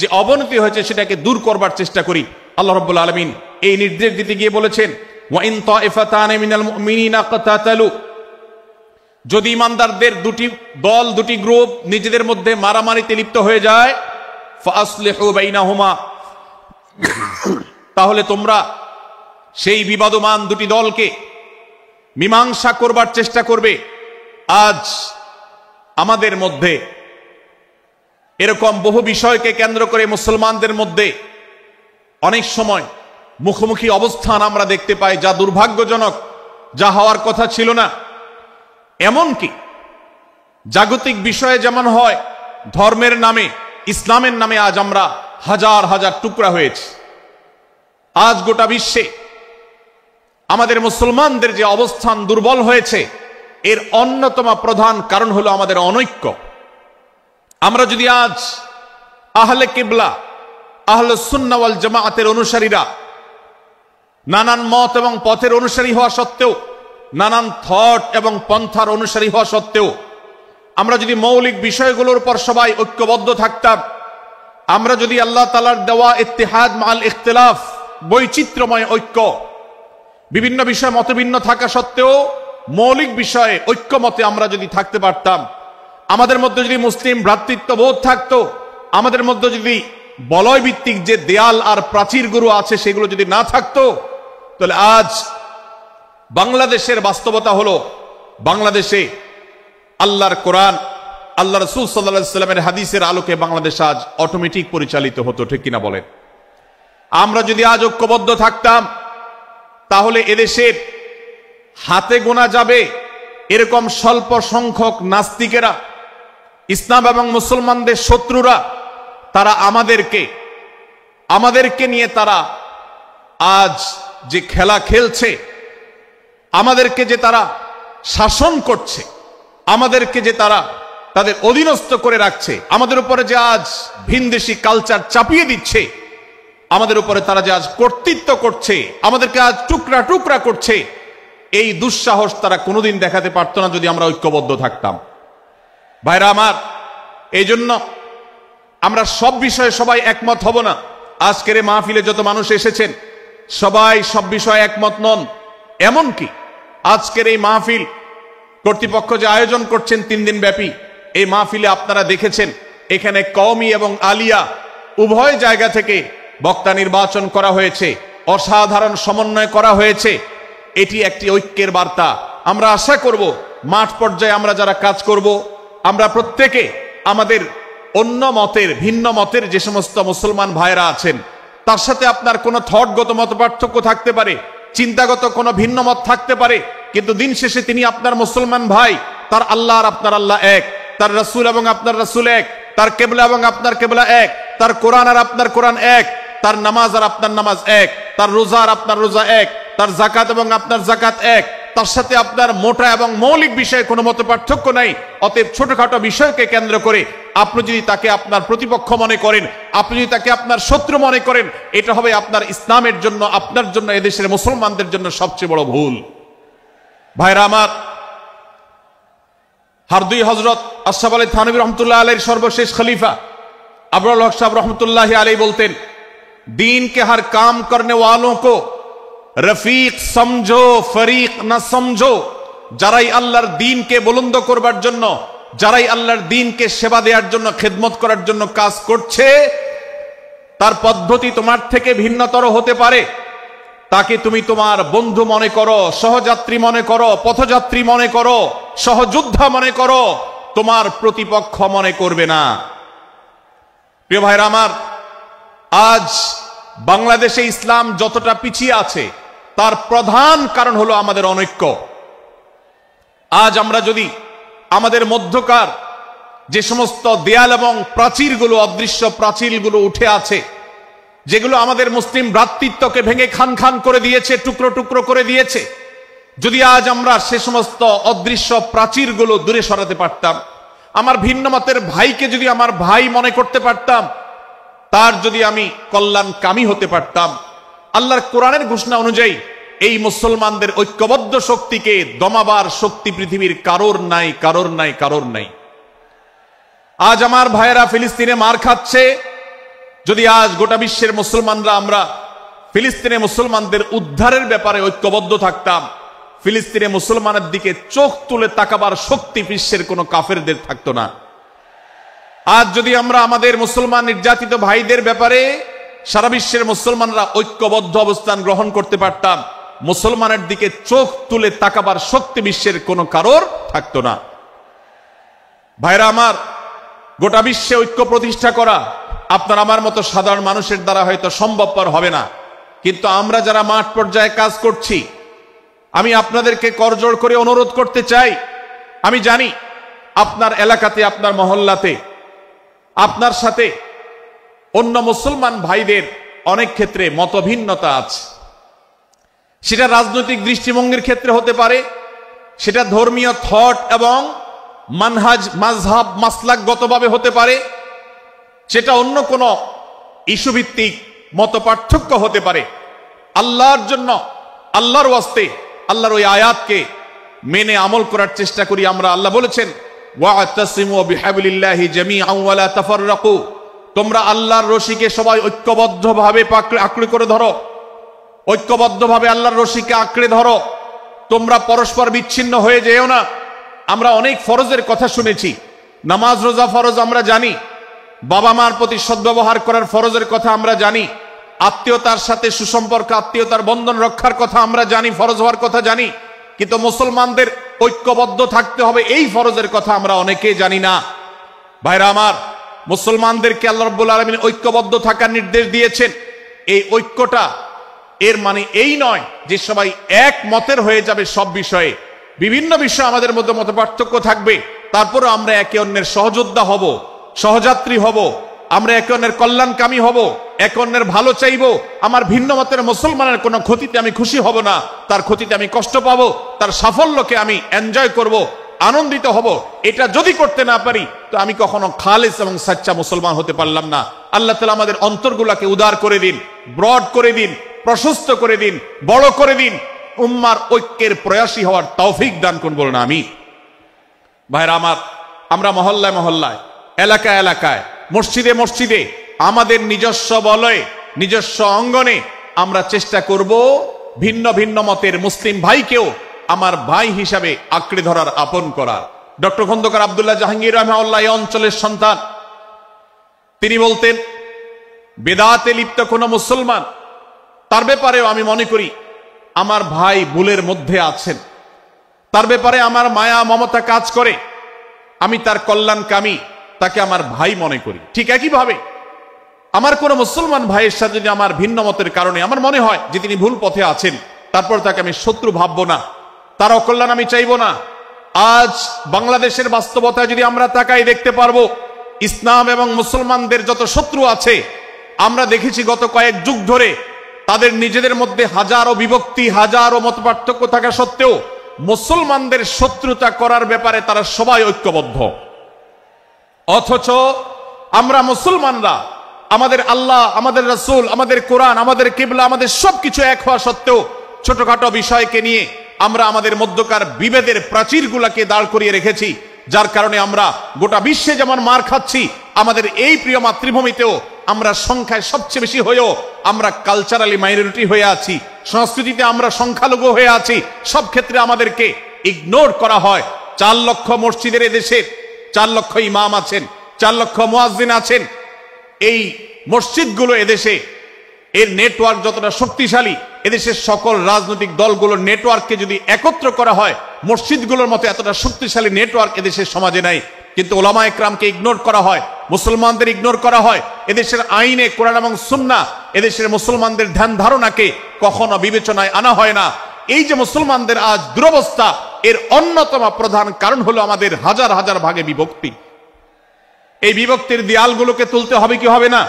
[SPEAKER 1] যে অবনতি হয়েছে সেটাকে দূর করবার চেষ্টা করি। আল্লাহ রাব্বুল আলামিন এই নির্দেশ দিতে গিয়ে বলেছেন, ওয়া ইন তাইফাতানি মিনাল মুমিনিনা কাতাতালু, যদি ঈমানদারদের দুটি দল, দুটি গ্রুপ নিজেদের মধ্যে মারামারিতে লিপ্ত হয়ে যায়, ফাসলিহু বাইনাহুমা, তাহলে তোমরা সেই বিবাদমান দুটি দলকে মীমাংসা করবার চেষ্টা করবে। আজ আমাদের মধ্যে এরকম বহু বিষয়কে কেন্দ্র করে মুসলমানদের মধ্যে অনেক সময় মুখোমুখি অবস্থান আমরা দেখতে পাই, যা দুর্ভাগ্যজনক, যা হওয়ার কথা ছিল না। এমনকি জাগতিক বিষয়ে যেমন হয়, ধর্মের নামে, ইসলামের নামে আজ আমরা হাজার হাজার টুকরা হয়েছি। আজ গোটা বিশ্বে আমাদের মুসলমানদের যে অবস্থান দুর্বল হয়েছে, এর অন্যতম প্রধান কারণ হলো আমাদের অনৈক্য। আমরা যদি আজ আহলে কিবলা, আহলে সুন্নাহ ওয়াল জামাআতের অনুসারীরা নানান মত এবং পথের অনুসারী হওয়া সত্ত্বেও, নানান থট এবং পন্থার অনুসারী হওয়া সত্ত্বেও, আমরা যদি মৌলিক বিষয়গুলোর উপর সবাই ঐক্যবদ্ধ থাকতাম, আমরা যদি আল্লাহ তাআলার দেওয়া ইত্তিহাদ মাল ইখতিলাফ, বৈচিত্র্যময় ঐক্য, বিভিন্ন বিষয় মতভিন্ন থাকা সত্ত্বেও মৌলিক বিষয়ে ঐক্যমতে আমরা যদি থাকতে পারতাম, আমাদের মধ্যে যদি মুসলিম ভ্রাতৃত্ববোধ থাকতো, আমাদের মধ্যে যদি বলয় ভিত্তিক যে দেয়াল আর প্রাচীরগুলো আছে সেগুলো যদি না থাকতো, তাহলে আজ বাংলাদেশের বাস্তবতা হলো, বাংলাদেশে আল্লাহর কোরআন, আল্লাহ রাসূল সাল্লাল্লাহু আলাইহি ওয়াসাল্লামের হাদিসের আলোকে বাংলাদেশ আজ অটোমেটিক পরিচালিত হতো, ঠিক কিনা বলেন? আমরা যদি আজ ঐক্যবদ্ধ থাকতাম, তাহলে এদেশের হাতে গোনা যাবে এরকম স্বল্প সংখ্যক নাস্তিকেরা, ইসলাম এবং মুসলমানদের শত্রুরা, তারা আমাদেরকে নিয়ে তারা আজ যে খেলা খেলছে, আমাদেরকে যে তারা শাসন করছে, আমাদেরকে যে তারা তাদের অধীনস্থ করে রাখছে, আমাদের উপরে যে আজ ভিনদেশি কালচার চাপিয়ে দিচ্ছে, আমাদের উপরে তারা যে আজ কর্তৃত্ব করছে, আমাদেরকে আজ টুকরা টুকরা করছে, এই দুঃসাহস তারা কোনোদিন দেখাতে পারতো না যদি আমরা ঐক্যবদ্ধ থাকতাম। ভাইরা আমার, এই জন্য আমরা সব বিষয়ে সবাই একমত হব না। আজকের এই মাহফিলে যত মানুষ এসেছেন সবাই সব বিষয়ে একমত নন। এমনকি আজকের এই মাহফিল কর্তৃপক্ষ যে আয়োজন করছেন 3 দিন ব্যাপী, এই মাহফিলে আপনারা দেখেছেন এখানে কওমি এবং আলিয়া উভয় জায়গা থেকে বক্তা নির্বাচন করা হয়েছে, অসাধারণ সমন্বয় করা হয়েছে। এটি একটি ঐক্যের বার্তা। আমরা আশা করব মাঠ পর্যায়ে আমরা যারা কাজ করব, আমরা প্রত্যেকে আমাদের অন্য মতের, ভিন্ন মতের যে সমস্ত মুসলমান ভাইরা আছেন, তার সাথে আপনার কোনো থটগত মত পার্থক্য থাকতে পারে, চিন্তাগত কোনো ভিন্ন মত থাকতে পারে, কিন্তু দিন শেষে তিনি আপনার মুসলমান ভাই, তার আল্লাহ আর আপনার আল্লাহ এক। তার রাসূল এবং আপনার রাসূল এক, তার কিবলা এবং আপনার কিবলা এক, তার কোরআন আর আপনার কোরআন এক, তার নামাজ আর আপনার নামাজ এক, তার রোজা আর আপনার রোজা এক, তার যাকাত এবং আপনার যাকাত এক, তার সাথে আপনার মোটা এবং মৌলিক বিষয়ে কোনো মত পার্থক্য নাই। অতএব ছোটখাটো বিষয়কে কেন্দ্র করে আপনি যদি তাকে আপনার প্রতিপক্ষ মনে করেন, আপনি যদি তাকে আপনার শত্রু মনে করেন, এটা হবে আপনার ইসলামের জন্য, আপনার জন্য, এদেশের মুসলমানদের জন্য সবচেয়ে বড় ভুল। ভাইরা আমার, হারদুই হযরত আশরাফ আলী থানভী রহমতুল্লাহ আলাইহির সর্বশেষ খলিফা আবরাল হক সাহেব রহমতুল্লাহ আলাইহি বলতেন, दीन के हर काम करने वालों को रफीक समझो फरीक न समझो। যারাই আল্লাহর দ্বীনকে বুলন্দ করবার জন্য, যারাই আল্লাহর দ্বীনকে সেবা দেওয়ার জন্য, খেদমত করার জন্য কাজ করছে, তার পদ্ধতি তোমার থেকে ভিন্নতর হতে পারে। তাকে তুমি তোমার বন্ধু মনে করো, সহযাত্রী মনে করো, পথযাত্রী মনে করো, সহযোদ্ধা মনে করো, তোমার প্রতিপক্ষ মনে করবে না। প্রিয় ভাইরা আমার, আজ বাংলাদেশে ইসলাম যতটা পিছিয়ে আছে তার প্রধান কারণ হলো আমাদের অনৈক্য। আজ আমরা যদি আমাদের মধ্যকার যে সমস্ত দেয়াল এবং প্রাচীরগুলো, অদৃশ্য প্রাচীরগুলো উঠে আছে, যেগুলো আমাদের মুসলিম ভ্রাতৃত্বকে ভেঙে খান খান করে দিয়েছে, টুকরো টুকরো করে দিয়েছে, যদি আজ আমরা সে সমস্ত অদৃশ্য প্রাচীরগুলো দূরে সরাতে পারতাম, আমার ভিন্ন মতের ভাইকে যদি আমার ভাই মনে করতে পারতাম, তার যদি আমি কল্যাণকামী হতে পারতাম, আল্লাহর কোরআনের ঘোষণা অনুযায়ী এই মুসলমানদের ঐক্যবদ্ধ শক্তিকে দমাবার শক্তি পৃথিবীর কারোর নাই, কারোর নাই, কারোর নাই। আজ আমার ভাইয়েরা ফিলিস্তিনে মার খাচ্ছে, যদি আজ গোটা বিশ্বের মুসলমানরা আমরা ফিলিস্তিনে মুসলমানদের উদ্ধারের ব্যাপারে ঐক্যবদ্ধ থাকতাম, ফিলিস্তিনে মুসলমানের দিকে চোখ তুলে তাকাবার শক্তি বিশ্বের কোনো কাফেরদের থাকতো না। আজ যদি আমরা আমাদের মুসলমান নির্যাতিত ভাইদের ব্যাপারে সারা বিশ্বের মুসলমানরা ঐক্যবদ্ধ অবস্থান গ্রহণ করতে পারতাম, মুসলমানের দিকে চোখ তুলে তাকাবার শক্তি বিশ্বের কোনো কারোর থাকতো না। ভাইরা আমার, গোটা বিশ্বে ঐক্য প্রতিষ্ঠা করা আপনার আমার মতো সাধারণ মানুষের দ্বারা হয়তো সম্ভবপর হবে না, কিন্তু আমরা যারা মাঠ পর্যায়ে কাজ করছি, আমি আপনাদেরকে করজোড় করে অনুরোধ করতে চাই। আমি জানি আপনার এলাকাতে, আপনার মহল্লাতে আপনার সাথে অন্য মুসলমান ভাইদের অনেক ক্ষেত্রে মতভিন্নতা আছে। সেটা রাজনৈতিক দৃষ্টিভঙ্গির ক্ষেত্রে হতে পারে, সেটা ধর্মীয় থট এবং মানহাজ মাযহাব মাসলাকগতভাবে হতে পারে, সেটা অন্য কোনো ইস্যুভিত্তিক মত পার্থক্য হতে পারে। আল্লাহর জন্য, আল্লাহর ওয়াস্তে, আল্লাহর ওই আয়াতকে মেনে আমল করার চেষ্টা করি আমরা। আল্লাহ বলেছেন, ওয়া'তাসিমু বিহাবলিল্লাহি জামিআন ওয়া লা তাফাররাকু, তোমরা আল্লাহর রশিকে সবাই ঐক্যবদ্ধভাবে আঁকড়ে করে ধরো, ঐক্যবদ্ধভাবে আল্লাহর রশিকে আঁকড়ে ধরো, তোমরা পরস্পর বিচ্ছিন্ন হয়ে যেও না। আমরা অনেক ফরজের কথা শুনেছি, নামাজ রোজা ফরজ আমরা জানি, বাবা মার প্রতি সদ্ব্যবহার করার ফরজের কথা আমরা জানি, আত্মীয়তার সাথে সুসম্পর্ক, আত্মীয়তার বন্ধন রক্ষার কথা আমরা জানি, ফরজ হওয়ার কথা জানি, কিন্তু মুসলমানদের ঐক্যবদ্ধ থাকতে হবে এই ফরজের কথা আমরা অনেকেই জানি না। ভাইরা আমার, মুসলমানদেরকে আল্লাহ রাব্বুল আলামিন ঐক্যবদ্ধ থাকার নির্দেশ দিয়েছেন। এই ঐক্যটা এর মানে এই নয় যে সবাই এক মতের হয়ে যাবে সব বিষয়ে। বিভিন্ন বিষয়ে আমাদের মধ্যে মত পার্থক্য থাকবে, তারপরে আমরা একে অন্যের সহযোদ্ধা হব, সহযাত্রী হব, আমরা একে অন্যের কল্যাণকামী হব, একে অন্যের ভালো চাইব। আমার ভিন্ন মতের মুসলমানের কোনো ক্ষতিতে আমি খুশি হব না, তার ক্ষতিতে আমি কষ্ট পাবো, তার সাফল্যকে আমি এনজয় করব, আনন্দিত হব। এটা যদি করতে না পারি তো আমি কখনো খালেস এবং সাচ্চা মুসলমান হতে পারলাম না। আল্লাহ তাআলা আমাদের অন্তরগুলোকে উদার করে দিন, ব্রড করে দিন, প্রশস্ত করে দিন, বড় করে দিন, উম্মার ঐক্যের প্রয়াসী হওয়ার তৌফিক দান করুন, বলুন আমিন। ভাইরা আমার, আমরা মহল্লায় মহল্লায়, এলাকায় এলাকায়, মসজিদে মসজিদে, আমাদের নিজস্ব বলয়ে, নিজস্ব অঙ্গনে আমরা চেষ্টা করব ভিন্ন ভিন্ন মতের মুসলিম ভাইকেও আমার ভাই হিসাবে আঁকড়ে ধরার, আপন করার। ডক্টর খন্দকার আব্দুল্লাহ জাহাঙ্গীর রাহিমাহুল্লাহ এই অঞ্চলের সন্তান। তিনি বলতেন, বেদাতে লিপ্ত কোন মুসলমান, তার ব্যাপারেও আমি মনে করি আমার ভাই ভুলের মধ্যে আছেন, তার ব্যাপারে আমার মায়া মমতা কাজ করে, আমি তার কল্যাণকামী, তাকে আমার ভাই মনে করি। ঠিক একইভাবে আমার কোন মুসলমান ভাইয়ের সাথে যদি আমার ভিন্ন মতের কারণে আমার মনে হয় যে তিনি ভুল পথে আছেন, তারপর তাকে আমি শত্রু ভাববো না, তার অকল্যাণ আমি চাইবো না, আজ বাংলাদেশের বাস্তবতা যদি আমরা তাকাই দেখতে পারবো ইসলাম এবং মুসলমানদের যত শত্রু আছে আমরা দেখেছি গত কয়েক যুগ ধরে তাদের নিজেদের মধ্যে হাজারো বিভক্তি হাজারো মতপার্থক্য থাকা সত্ত্বেও মুসলমানদের শত্রুতা করার ব্যাপারে তারা সবাই ঐক্যবদ্ধ। অথচ আমরা মুসলমানরা আমাদের আল্লাহ আমাদের রাসূল আমাদের কোরআন আমাদের কিবলা আমাদের সবকিছু এক হওয়া সত্ত্বেও ছোটখাটো বিষয়কে নিয়ে আমরা আমাদের মধ্যকার বিভেদের প্রাচীরগুলোকে দাঁড় করিয়ে রেখেছি, যার কারণে আমরা গোটা বিশ্বে যেমন মার খাচ্ছি আমাদের এই প্রিয় মাতৃভূমিতেও আমরা সংখ্যায় সবচেয়ে বেশি হয়েও আমরা কালচারালি মাইনরিটি হয়ে আছি, সংস্কৃতিতে আমরা সংখ্যালঘু হয়ে আছি, সব ক্ষেত্রে আমাদেরকে ইগনোর করা হয়। 4 লক্ষ মসজিদের এদেশে 4 লক্ষ ইমাম আছেন, 4 লক্ষ মুয়াজ্জিন আছেন। এই মসজিদগুলো এদেশে এর নেটওয়ার্ক যতটা শক্তিশালী, এদেশের সকল রাজনৈতিক দলগুলোর নেটওয়ার্ককে যদি একত্র করা হয় মসজিদগুলোর মতো এতটা শক্তিশালী নেটওয়ার্ক এদেশের সমাজে নাই। কিন্তু ওলামা একরামকে ইগনোর করা হয়, মুসলমানদের ইগনোর করা হয়, এদেশের আইনে কোরআন এবং সুন্নাহ এদেশের মুসলমানদের ধ্যান ধারণাকে কখনো বিবেচনায় আনা হয় না। এই যে মুসলমানদের আজ দুরবস্থা এর অন্যতম প্রধান কারণ হলো আমাদের হাজার হাজার ভাগে বিভক্তি। এই বিভক্তির দেয়ালগুলোকে তুলতে হবে কি হবে না?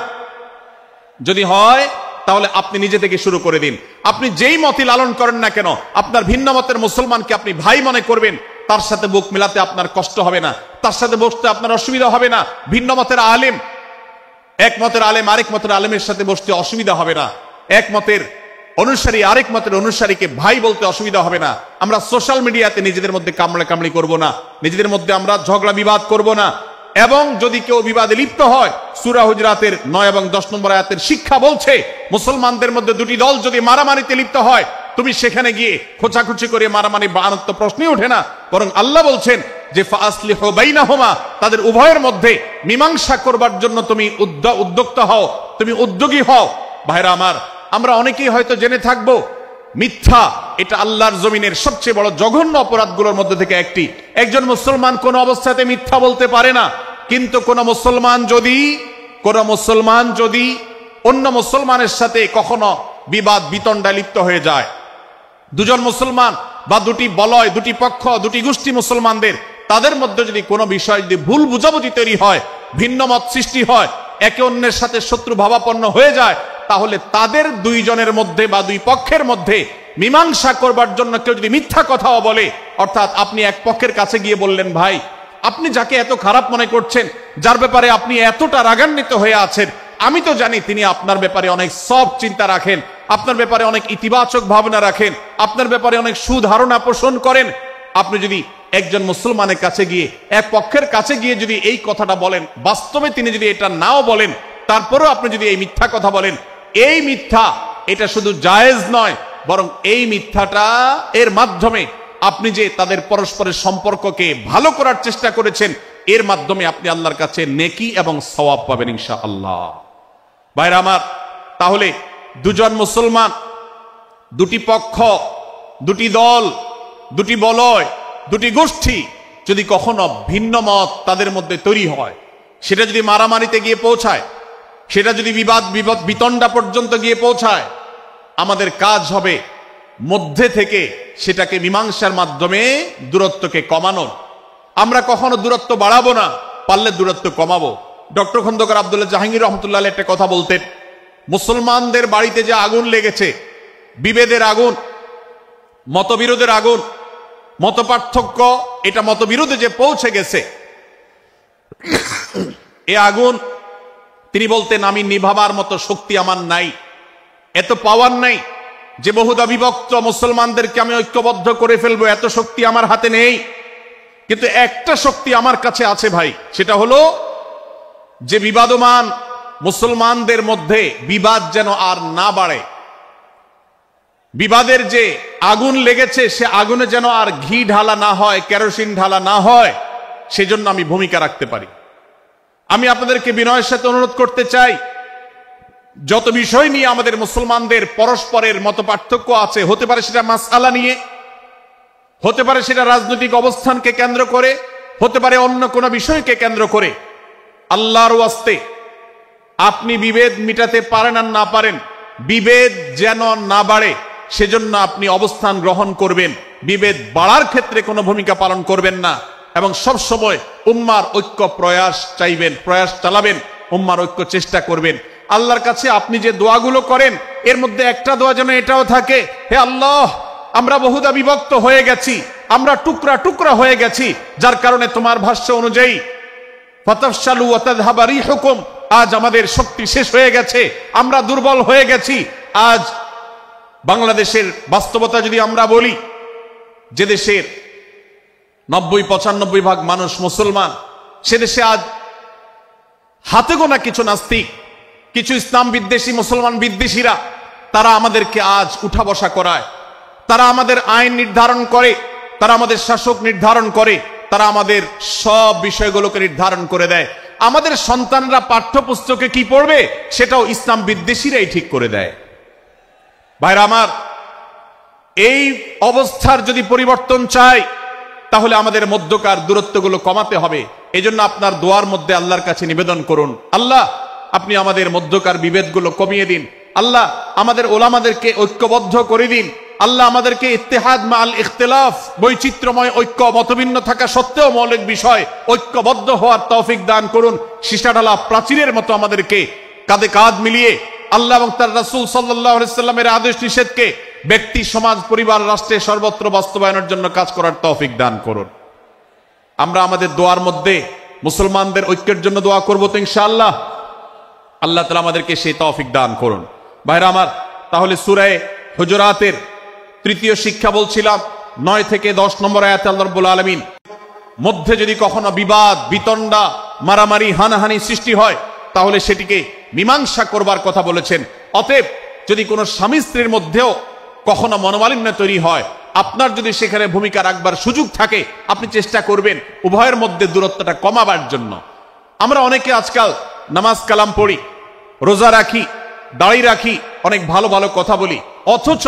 [SPEAKER 1] যদি হয় তাহলে আপনি নিজে থেকে শুরু করে দিন। আপনি যেই মতই লালন করেন না কেন আপনার ভিন্ন মতের মুসলমানকে আপনি ভাই মনে করবেন, তার সাথে বুক মিলাতে আপনার কষ্ট হবে না, তার সাথে বসতে আপনার অসুবিধা হবে না। ভিন্ন মতের আলেম এক মতের আলেম আরেক মতের আলেমের সাথে বসতে অসুবিধা হবে না, এক মতের অনুসারী আরেক মতের অনুসারীকে ভাই বলতে অসুবিধা হবে না। আমরা সোশ্যাল মিডিয়াতে নিজেদের মধ্যে কামড়াকামড়ি করব না, নিজেদের মধ্যে আমরা ঝগড়া বিবাদ করব না। এবং যদি কেউ বিবাদে লিপ্ত হয় সূরা হুজরাতের 9 এবং 10 নম্বর আয়াতের শিক্ষা বলছে মুসলমানদের মধ্যে দুটি দল যদি মারামারিতে লিপ্ত হয় তুমি সেখানে গিয়ে খোঁচাখুচি করে মারামারি বানানোর তো প্রশ্নই ওঠে না, বরং আল্লাহ বলছেন যে ফাসলিহু বাইনাহুমা, তাদের উভয়ের মধ্যে মীমাংসা করবার জন্য তুমি উদ্যোক্তা হও, তুমি উদ্যোগী হও। ভাইরা আমার, আমরা অনেকেই হয়তো জেনে থাকবো মিথ্যা এটা আল্লাহর জমিনের সবচেয়ে বড় জঘন্য অপরাধগুলোর মধ্যে থেকে একটি। একজন মুসলমান কোন অবস্থাতে মিথ্যা বলতে পারে না, কিন্তু কোন মুসলমান যদি অন্য মুসলমানের সাথে কখনো বিবাদ বিতণ্ডায় লিপ্ত হয়ে যায়, দুজন মুসলমান বা দুটি বলয় দুটি পক্ষ দুটি গোষ্ঠী মুসলমানদের তাদের মধ্যে যদি কোনো বিষয় যদি ভুল বুঝাবুঝি তৈরি হয়, ভিন্ন মত সৃষ্টি হয়, একে অন্যের সাথে শত্রু ভাবাপন্ন হয়ে যায়, তাহলে তাদের দুইজনের মধ্যে বা দুই পক্ষের মধ্যে মীমাংসা করবার জন্য কেউ যদি মিথ্যা কথাও বলে, অর্থাৎ আপনি এক পক্ষের কাছে গিয়ে বললেন ভাই আপনি যাকে এত খারাপ মনে করছেন, যার ব্যাপারে আপনি এতটা রাগান্বিত হয়ে আছেন, আমি তো জানি তিনি আপনার ব্যাপারে অনেক সফট চিন্তা রাখেন, আপনার ব্যাপারে অনেক ইতিবাচক ভাবনা রাখেন, আপনার ব্যাপারে অনেক সুধারণা পোষণ করেন। আপনি যদি একজন মুসলমানের কাছে গিয়ে এক পক্ষের কাছে গিয়ে যদি এই কথাটা বলেন, বাস্তবে তিনি যদি এটা নাও বলেন, তারপরেও আপনি যদি এই মিথ্যা কথা বলেন, এই মিথ্যা এটা শুধু জায়েজ নয়, বরং এই মিথ্যাটা এর মাধ্যমে আপনি যে তাদের পরস্পরের সম্পর্ককে ভালো করার চেষ্টা করেছেন, এর মাধ্যমে আপনি আল্লাহর কাছে নেকি এবং সওয়াব পাবেন ইনশাআল্লাহ। ভাইরা আমার, তাহলে দুজন মুসলমান, দুটি পক্ষ, দুটি দল, দুটি বলয়, দুটি গোষ্ঠী যদি কখনো ভিন্ন মত তাদের মধ্যে তৈরি হয়, সেটা যদি মারামারিতে গিয়ে পৌঁছায়, সেটা যদি বিবাদ বিতণ্ডা পর্যন্ত গিয়ে পৌঁছায়, আমাদের কাজ হবে মধ্যে থেকে সেটাকে মীমাংসার মাধ্যমে দূরত্বকে কমানোর। আমরা কখনো দূরত্ব বাড়াবো না, পারলে দূরত্ব কমাবো। ডক্টর খন্দকার আব্দুল্লাহ জাহাঙ্গীর রহমতুল্লাহ একটা কথা বলতেন, মুসলমানদের বাড়িতে যে আগুন লেগেছে, বিভেদের আগুন, মতবিরোধের আগুন, মতপার্থক্য, এটা মতবিরোধে যে পৌঁছে গেছে, এ আগুন তিনি বলতেন আমি নিভাবার মতো শক্তি আমার নাই, এত পাওয়ার নাই যে বহুদা বিভক্ত মুসলমানদেরকে আমি ঐক্যবদ্ধ করে ফেলবো, এত শক্তি আমার হাতে নেই। কিন্তু একটা শক্তি আমার কাছে আছে ভাই, সেটা হলো যে বিবাদমান মুসলমানদের মধ্যে বিবাদ যেন আর না বাড়ে, বিবাদের যে আগুন লেগেছে সে আগুনে যেন আর ঘি ঢালা না হয়, কেরোসিন ঢালা না হয়, সেজন্য আমি ভূমিকা রাখতে পারি। আমি আপনাদেরকে বিনয়ের সাথে অনুরোধ করতে চাই, যত বিষয় নিয়ে আমাদের মুসলমানদের পরস্পরের মত পার্থক্য আছে, হতে পারে সেটা মাসআলা নিয়ে, হতে পারে সেটা রাজনৈতিক অবস্থানকে কেন্দ্র করে, হতে পারে অন্য কোনো বিষয়কে কেন্দ্র করে, আল্লাহর ওয়াস্তে আপনি বিভেদ মিটাতে পারেন আর না পারেন, বিভেদ যেন না বাড়ে সেজন্য আপনি অবস্থান গ্রহণ করবেন, বিভেদ বাড়ার ক্ষেত্রে কোনো ভূমিকা পালন করবেন না, এবং সব সময় উম্মার ঐক্য প্রয়াস চালাবেন, উম্মার ঐক্য চেষ্টা করবেন। আল্লাহর কাছে আপনি যে দোয়াগুলো করেন এর মধ্যে একটা দোয়া যেন এটাও থাকে, হে আল্লাহ, আমরা বহুদা বিভক্ত হয়ে গেছি, আমরা টুকরা টুকরা হয়ে গেছি, যার কারণে তোমার ভাষ্য অনুযায়ী ফাতাফশালু ওয়া তাযহাবা রিহুকুম, আজ আমাদের শক্তি শেষ হয়ে গেছে, আমরা দুর্বল হয়ে গেছি। আজ বাংলাদেশের বাস্তবতা যদি আমরা বলি, যে দেশের 90-95 ভাগ মানুষ মুসলমান, সে দেশে আজ হাতে গোনা কিছু নাস্তিক, কিছু ইসলাম বিদ্বেষী, মুসলমান বিদ্বেষীরা, তারা আমাদেরকে আজ উঠা বসা করায়, তারা আমাদের আইন নির্ধারণ করে, তারা আমাদের শাসক নির্ধারণ করে, তারা আমাদের সব বিষয়গুলোকে নির্ধারণ করে দেয়। আমাদের সন্তানরা পাঠ্যপুস্তকে কি পড়বে সেটাও ইসলাম বিদ্বেষীরাই ঠিক করে দেয়। ভাইরা আমার, এই অবস্থার যদি পরিবর্তন চাই তাহলে আমাদের মধ্যকার দূরত্বগুলো কমাতে হবে। এজন্য আপনার দোয়ার মধ্যে আল্লাহর কাছে নিবেদন করুন, আল্লাহ আপনি আমাদের মধ্যকার বিভেদগুলো কমিয়ে দিন, আল্লাহ আমাদের ওলামাদেরকে ঐক্যবদ্ধ করে দিন, আল্লাহ আমাদেরকে ইত্তেহাদ মাল ইখতিলাফ, বৈচিত্র্যময় ঐক্য, মতভিন্ন থাকা সত্ত্বেও মৌলিক বিষয় ঐক্যবদ্ধ হওয়ার তৌফিক দান করুন। সীসাঢালা প্রাচীরের মতো আমাদেরকে কাঁধে কাঁধ মিলিয়ে আল্লাহ এবং তার রাসূল সাল্লাল্লাহু আলাইহি সাল্লামের আদেশ নিষেধকে ব্যক্তি, সমাজ, পরিবার, রাষ্ট্রে সর্বত্র বাস্তবায়নের জন্য কাজ করার তৌফিক দান করুন। আমরা আমাদের দোয়ার মধ্যে মুসলমানদের ঐক্যের জন্য দোয়া করব তো ইনশাআল্লাহ। আল্লাহ তাআলা আমাদেরকে সেই তৌফিক দান করুন। ভাইরা আমার, তাহলে সূরা হুজুরাতের তৃতীয় শিক্ষা বলছিলাম 9 থেকে 10 নম্বর আয়াতে আল্লাহ রাব্বুল আলামিন মধ্যে যদি কখনো বিবাদ, বিতণ্ডা, মারামারি, হানাহানি সৃষ্টি হয় তাহলে সেটিকে মীমাংসা করবার কথা বলেছেন। অতএব যদি কোনো স্বামী স্ত্রীর মধ্যেও কখনো মনোমালিন্য তৈরি হয়, আপনার যদি সেখানে ভূমিকা রাখবার সুযোগ থাকে, আপনি চেষ্টা করবেন উভয়ের মধ্যে দূরত্বটা কমাবার জন্য। আমরা অনেকে আজকাল নামাজ কালাম পড়ি, রোজা রাখি, দাড়ি রাখি, অনেক ভালো ভালো কথা বলি, অথচ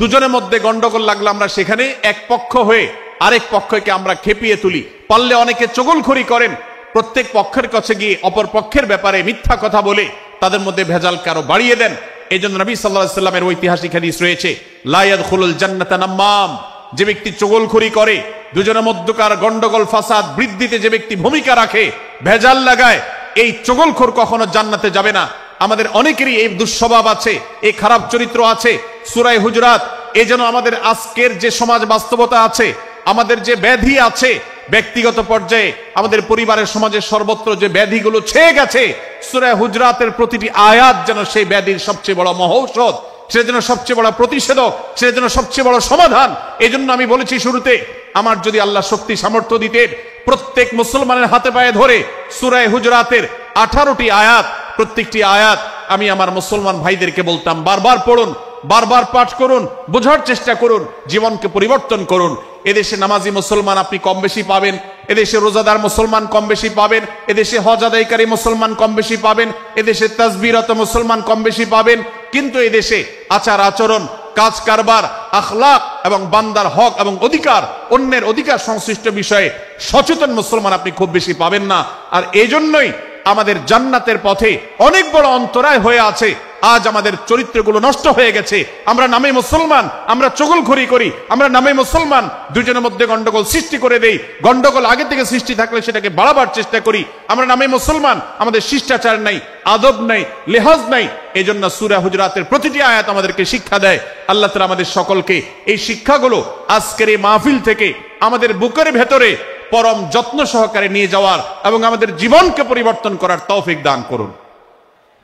[SPEAKER 1] দুজনের মধ্যে গন্ডগোল লাগলে আমরা সেখানে এক পক্ষ হয়ে আরেক পক্ষকে আমরা খেপিয়ে তুলি। পারলে অনেকে চগলখড়ি করেন, প্রত্যেক পক্ষের কাছে গিয়ে অপর পক্ষের ব্যাপারে মিথ্যা কথা বলে তাদের মধ্যে ভেজালকে আরো বাড়িয়ে দেন। এই জন্য নবী সাল্লাল্লাহু আলাইহি সাল্লামের ঐতিহাসিক হাদিস রয়েছে, লা ইয়াদখুলুল জান্নাতা নাম্মাম, যে ব্যক্তি চগলখড়ি করে, দুজনের মধ্যকার গন্ডগোল ফাসাদ বৃদ্ধিতে যে ব্যক্তি ভূমিকা রাখে, ভেজাল লাগায়, এই চগলখোর কখনো জান্নাতে যাবে না। আমাদের অনেকেরই এই দুঃস্বভাব আছে, এই খারাপ চরিত্র আছে। সূরা হুজুরাত এই যেন আমাদের আজকের যে সমাজ বাস্তবতা আছে, আমাদের যে ব্যাধি আছে, ব্যক্তিগত পর্যায়ে আমাদের পরিবারের, সমাজের সর্বত্র যে ব্যাধিগুলো ছেয়ে গেছে, সূরা হুজুরাতের প্রতিটি আয়াত যেন সেই ব্যাধির সবচেয়ে বড় মহৌষধ, সেটা যেন সবচেয়ে বড় প্রতিষেধক, সেটা যেন সবচেয়ে বড় সমাধান। এই জন্য আমি বলেছি শুরুতে, আমার যদি আল্লাহ শক্তি সামর্থ্য দিতেন, প্রত্যেক মুসলমানের হাতে পায়ে ধরে সূরা হুজুরাতের 18টি আয়াত, প্রত্যেকটি আয়াত আমি আমার মুসলমান ভাইদেরকে বলতাম, বারবার পড়ুন, বারবার পাঠ করুন, বোঝার চেষ্টা করুন, জীবনকে পরিবর্তন করুন। এদেশে নামাজি মুসলমান আপনি কম বেশি পাবেন, এদেশে রোজাদার মুসলমান কম বেশি পাবেন, এদেশে হজ আদায়কারী মুসলমান কম বেশি পাবেন, এদেশে তাসবিহরত মুসলমান কম বেশি পাবেন, কিন্তু এদেশে আচার আচরণ, কাজ কারবার, আখলাক এবং বান্দার হক এবং অধিকার, অন্যের অধিকার সংশ্লিষ্ট বিষয়ে সচেতন মুসলমান আপনি খুব বেশি পাবেন না। আর এই জন্যই আমাদের জান্নাতের পথে অনেক বড় অন্তরায় হয়ে আছে। আজ আমাদের চরিত্রগুলো নষ্ট হয়ে গেছে। আমরা নামে মুসলমান, আমরা চগলখড়ি করি, আমরা নামে মুসলমান, দুজনের মধ্যে গন্ডগোল সৃষ্টি করে দেই। গন্ডগোল আগে থেকে সৃষ্টি থাকলে সেটাকে বাড়াবার চেষ্টা করি। আমরা নামে মুসলমান, আমাদের শিষ্টাচার নাই, আদব নাই, লেহাজ নাই। এই জন্য সূরা হুজুরাতের প্রতিটি আয়াত আমাদেরকে শিক্ষা দেয়। আল্লাহ তাআলা আমাদের সকলকে এই শিক্ষাগুলো আজকের এই মাহফিল থেকে আমাদের বুকের ভেতরে পরম যত্ন সহকারে নিয়ে যাওয়ার এবং আমাদের জীবনকে পরিবর্তন করার তৌফিক দান করুন।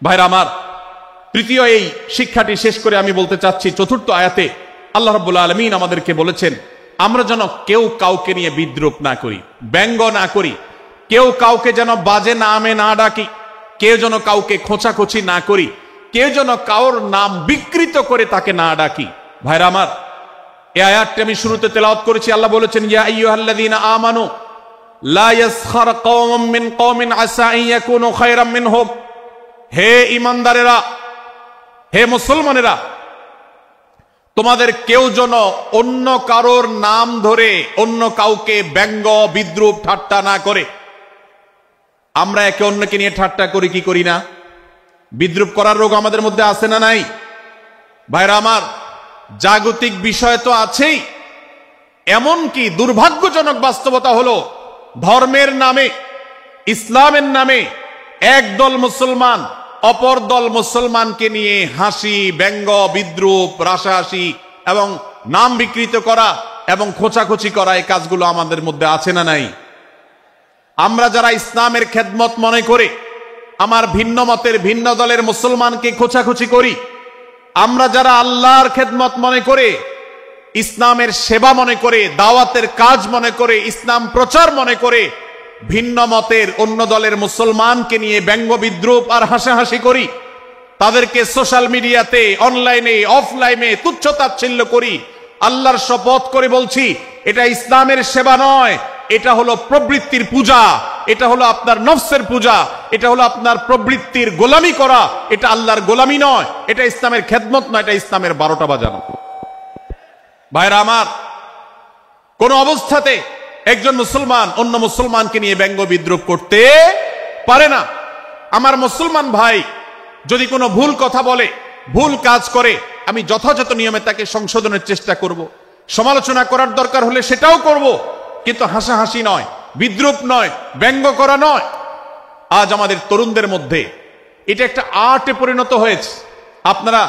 [SPEAKER 1] ভাইরা আমার, তৃতীয় এই শিক্ষাটি শেষ করে আমি বলতে চাচ্ছি, চতুর্থ আয়াতে আল্লাহ রাব্বুল আলামিন আমাদেরকে বলেছেন, আমরা যেন কেউ কাউকে নিয়ে বিদ্রূপ না করি, ব্যঙ্গ না করি, কেউ কাউকে যেন বাজে নামে না ডাকি, কেউ যেন কাউকে খোঁচাখুচি না করি, কেউ যেন কাউর নাম বিকৃত করে তাকে না ডাকি। ভাইরা আমার, এই আয়াতটি আমি শুরুতে তেলাওয়াত করেছি। আল্লাহ বলেছেন, ইয়া আইয়ুহাল্লাযীনা আমানু লা ইয়াসখার কওমুম মিন কওমিন আসা আন ইয়াকুনু খায়রাম মিনহুম। হে ঈমানদারেরা, হে মুসলমানেরা, তোমাদের কেউ যেন অন্য কারোর নাম ধরে অন্য কাউকে ব্যঙ্গ, বিদ্রূপ, ঠাট্টা না করে। আমরা একে অন্যকে নিয়ে ঠাট্টা করি কি করি না? বিদ্রূপ করার রোগ আমাদের মধ্যে আছে না নাই? ভাইরা আমার, জাগতিক বিষয় তো আছেই, এমনকি দুর্ভাগ্যজনক বাস্তবতা হলো ধর্মের নামে, ইসলামের নামে একদল মুসলমান অপর দল মুসলমানকে নিয়ে হাসি, ব্যঙ্গ, বিদ্রুপ, রাসাহাসি এবং নাম বিকৃত করা এবং খোঁচাখুচি করা, এই কাজগুলো আমাদের মধ্যে আছে না নাই? আমরা যারা ইসলামের খেদমত মনে করে আমার ভিন্ন মতের ভিন্ন দলের মুসলমানকে খোঁচাখুচি করি, আমরা যারা আল্লাহর খেদমত মনে করে, ইসলামের সেবা মনে করে, দাওয়াতের কাজ মনে করে, ইসলাম প্রচার মনে করে ভিন্ন মতের অন্য দলের মুসলমানকে নিয়ে ব্যঙ্গ, বিদ্রুপ আর হাসাহাসি করি, তাদেরকে সোশ্যাল মিডিয়াতে, অনলাইনে, অফলাইনে তুচ্ছ-তাচ্ছিল্য করি, আল্লাহর শপথ করে বলছি এটা ইসলামের সেবা নয়, এটা হলো প্রবৃত্তির পূজা, এটা হলো আপনার নফসের পূজা, এটা হলো আপনার প্রবৃত্তির গোলামি করা, এটা আল্লাহর গোলামি নয়, এটা ইসলামের খেদমত নয়, এটা ইসলামের 12টা বাজানো। ভাইরা আমার, কোন অবস্থাতে একজন মুসলমান অন্য মুসলমানকে নিয়ে ব্যঙ্গ বিদ্রুপ করতে পারে না। আমার মুসলমান ভাই যদি কোনো ভুল কথা বলে, ভুল কাজ করে, আমি যথাযথ নিয়মে তাকে সংশোধনের চেষ্টা করব, সমালোচনা করার দরকার হলে সেটাও করব, কিন্তু হাসাহাসি নয়, বিদ্রুপ নয়, ব্যঙ্গ করা নয়। আজ আমাদের তরুণদের মধ্যে এটা একটা আর্টে পরিণত হয়েছে। আপনারা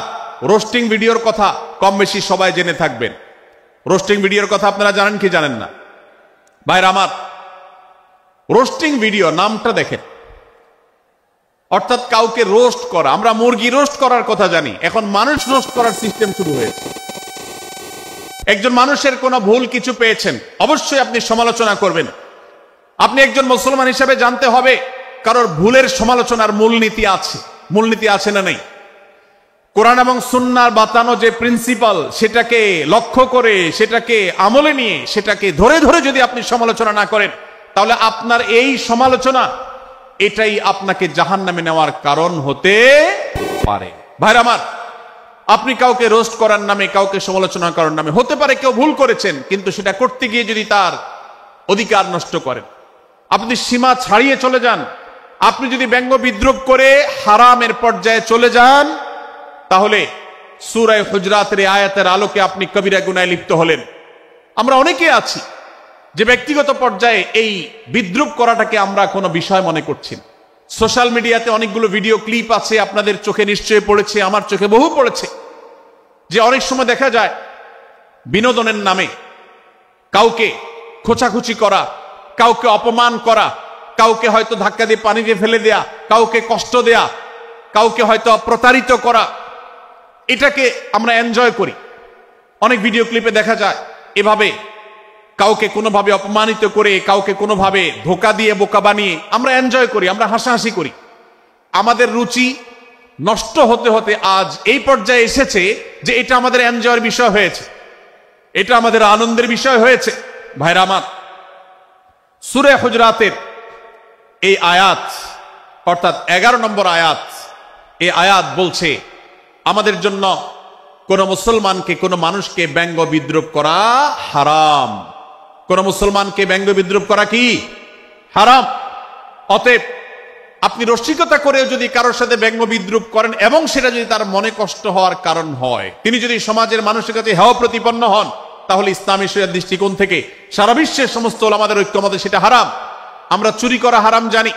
[SPEAKER 1] রোস্টিং ভিডিওর কথা কম বেশি সবাই জেনে থাকবেন। রোস্টিং ভিডিওর কথা আপনারা জানেন কি জানেন না? ভাইরা আমার, রোস্টিং ভিডিও নামটা দেখেন, অর্থাৎ কাউকে রোস্ট করা। আমরা মুরগি রোস্ট করার কথা জানি, এখন মানুষ রোস্ট করার সিস্টেম শুরু হয়েছে। একজন মানুষের কোনো ভুল কিছু পেয়েছেন, অবশ্যই আপনি সমালোচনা করবেন। আপনি একজন মুসলমান হিসেবে জানতে হবে কারোর ভুলের সমালোচনার মূলনীতি আছে। মূলনীতি আছে না নেই? কোরআন এবং সুন্নাহর বাতানো যে প্রিন্সিপাল, সেটাকে লক্ষ্য করে, সেটাকে আমলে নিয়ে, সেটাকে ধরে ধরে যদি আপনি সমালোচনা না করেন, তাহলে আপনার এই সমালোচনা এটাই আপনাকে জাহান্নামে নেওয়ার কারণ হতে পারে। ভাইরা আমার, আপনি কাউকে রোস্ট করার নামে, কাউকে সমালোচনা করার নামে, হতে পারে কেউ ভুল করেছেন, কিন্তু সেটা করতে গিয়ে যদি তার অধিকার নষ্ট করেন, আপনি সীমা ছাড়িয়ে চলে যান, আপনি যদি ব্যঙ্গ বিদ্রুপ করে হারামের পর্যায়ে চলে যান, তাহলে সূরা হুজরাতের আয়াতের আলোকে আপনি কবিরা গুনাহে লিপ্ত হলেন। আমরা অনেকে আছি যে ব্যক্তিগত পর্যায়ে এই বিদ্রুপ করাটাকে আমরা কোনো বিষয় মনে করছি না। সোশ্যাল মিডিয়াতে অনেকগুলো ভিডিও ক্লিপ আছে, আপনাদের চোখে নিশ্চয়ই পড়েছে, আমার চোখে বহু পড়েছে, যে অনেক সময় দেখা যায় বিনোদনের নামে কাউকে খোঁচাখুচি করা, কাউকে অপমান করা, কাউকে হয়তো ধাক্কা দিয়ে পানিতে ফেলে দেয়া, কাউকে কষ্ট দেয়া, কাউকে হয়তো প্রতারিত করা, এটাকে আমরা এনজয় করি। অনেক ভিডিও ক্লিপে দেখা যায় এভাবে কাউকে কোনোভাবে অপমানিত করে, কাউকে কোনোভাবে ধোকা দিয়ে বোকা বানিয়ে আমরা এনজয় করি, আমরা হাসাহাসি করি। আমাদের রুচি নষ্ট হতে হতে আজ এই পর্যায়ে এসেছে যে এটা আমাদের এনজয়ের বিষয় হয়েছে, এটা আমাদের আনন্দের বিষয় হয়েছে। ভাইরা আমার, সূরা হুজরাতের এই আয়াত, অর্থাৎ 11 নম্বর আয়াত, এই আয়াত বলছে আমাদের জন্য কোন মুসলমানকে, কোন মানুষকে ব্যঙ্গ বিদ্রুপ করা হারাম। কোন মুসলমানকে ব্যঙ্গ বিদ্রুপ করা কি হারাম। অতএব আপনি রসিকতা করেও যদি কারোর সাথে ব্যঙ্গ বিদ্রুপ করেন এবং সেটা যদি তার মনে কষ্ট হওয়ার কারণ হয়, তিনি যদি সমাজের মানুষের কাছে হেয় প্রতিপন্ন হন, তাহলে ইসলামী শরিয়ার দৃষ্টিকোণ থেকে সারা বিশ্বের সমস্ত ওলামাদের ঐক্যমতে সেটা হারাম। আমরা চুরি করা হারাম জানি,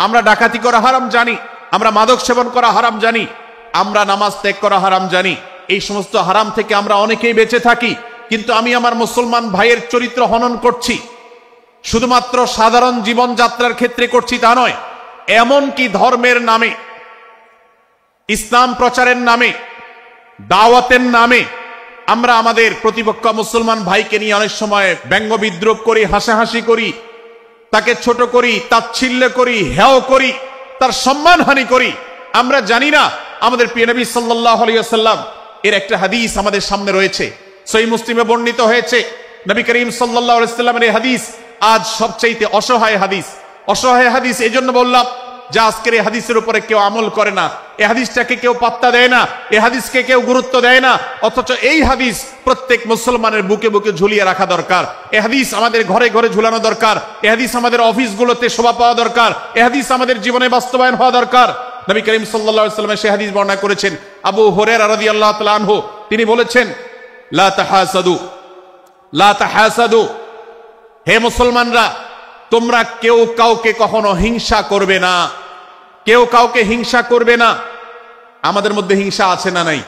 [SPEAKER 1] আমরা ডাকাতি করা হারাম জানি, আমরা মাদক সেবন করা হারাম জানি, আমরা নামাজ ত্যাগ করা হারাম জানি। এই সমস্ত হারাম থেকে আমরা অনেকেই বেঁচে থাকি, কিন্তু আমি আমার মুসলমান ভাইয়ের চরিত্র হনন করছি, শুধুমাত্র সাধারণ জীবনযাত্রার ক্ষেত্রে করছি তা নয়, এমনকি ধর্মের নামে, ইসলাম প্রচারের নামে, দাওয়াতের নামে আমরা আমাদের প্রতিপক্ষ মুসলমান ভাইকে নিয়ে অনেক সময় ব্যঙ্গ বিদ্রুপ করি, হাসাহাসি করি, তাকে ছোট করি, তাচ্ছিল্য করি, হেয় করি, তার সম্মানহানি করি। আমরা জানি না আমাদের প্রিয় নবী সাল্লাল্লাহু আলাইহি ওয়াসাল্লাম এর একটা হাদিস আমাদের সামনে রয়েছে, সহিহ মুসলিমে বর্ণিত হয়েছে। নবী করিম সাল্লাল্লাহু আলাইহি ওয়াসাল্লামের এই হাদিস আজ সবচাইতে অসহায় হাদিস। অসহায় হাদিস এই জন্য বললাম যে আজকের এই হাদিসের উপরে কেউ আমল করে না, এই হাদিসটাকে কেউ পাত্তা দেয় না, এই হাদিসকে কেউ গুরুত্ব দেয় না, অথচ এই হাদিস প্রত্যেক মুসলমানের বুকে বুকে ঝুলিয়ে রাখা দরকার। এই হাদিস আমাদের ঘরে ঘরে ঝুলানো দরকার, এই হাদিস আমাদের অফিসগুলোতে শোভা পাওয়া দরকার, এই হাদিস আমাদের জীবনে বাস্তবায়ন হওয়া দরকার। নবী করিম সাল্লাল্লাহু আলাইহি ওয়াসাল্লাম সেই হাদিস বর্ণনা করেছেন। আবু হুরায়রা রাদিয়াল্লাহু তাআলা আনহু তিনি বলেছেন, লা তাহাসাদু, লা তাহাসাদু, হে মুসলমানরা তোমরা কেউ কাউকে কখনো হিংসা করবে না, কেউ কাউকে হিংসা করবে না। আমাদের মধ্যে হিংসা আছে না নাই?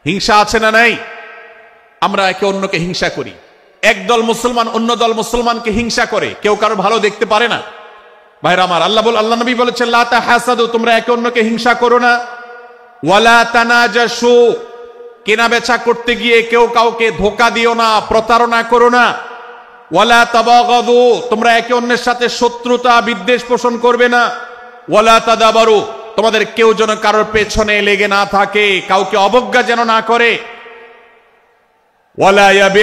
[SPEAKER 1] হিংসা আছে না নাই? আমরা একে অন্যকে হিংসা করি। একদল মুসলমান অন্য দল মুসলমানকে হিংসা করে, কেউ কারো ভালো দেখতে পারে না। ভাইরা আমার, আল্লাহ নবী বলেছেন লা তাহাসাদু, তোমরা একে অন্যকে হিংসা করো না। ওয়ালা তানাজাসু, কেনা বেচা করতে গিয়ে কেউ কাউকে ধোঁকা দিও না, প্রতারণা করো না। ওয়ালা তাবাগাদু, তোমরা একে অন্যের সাথে শত্রুতা বিদ্বেষ পোষণ করবে না। ওয়ালা তাদাবারু, তোমাদের কেউ যেন কারোর পেছনে লেগে না থাকে, কাউকে অবজ্ঞা যেন না করে। ওয়ালা ইয়াবি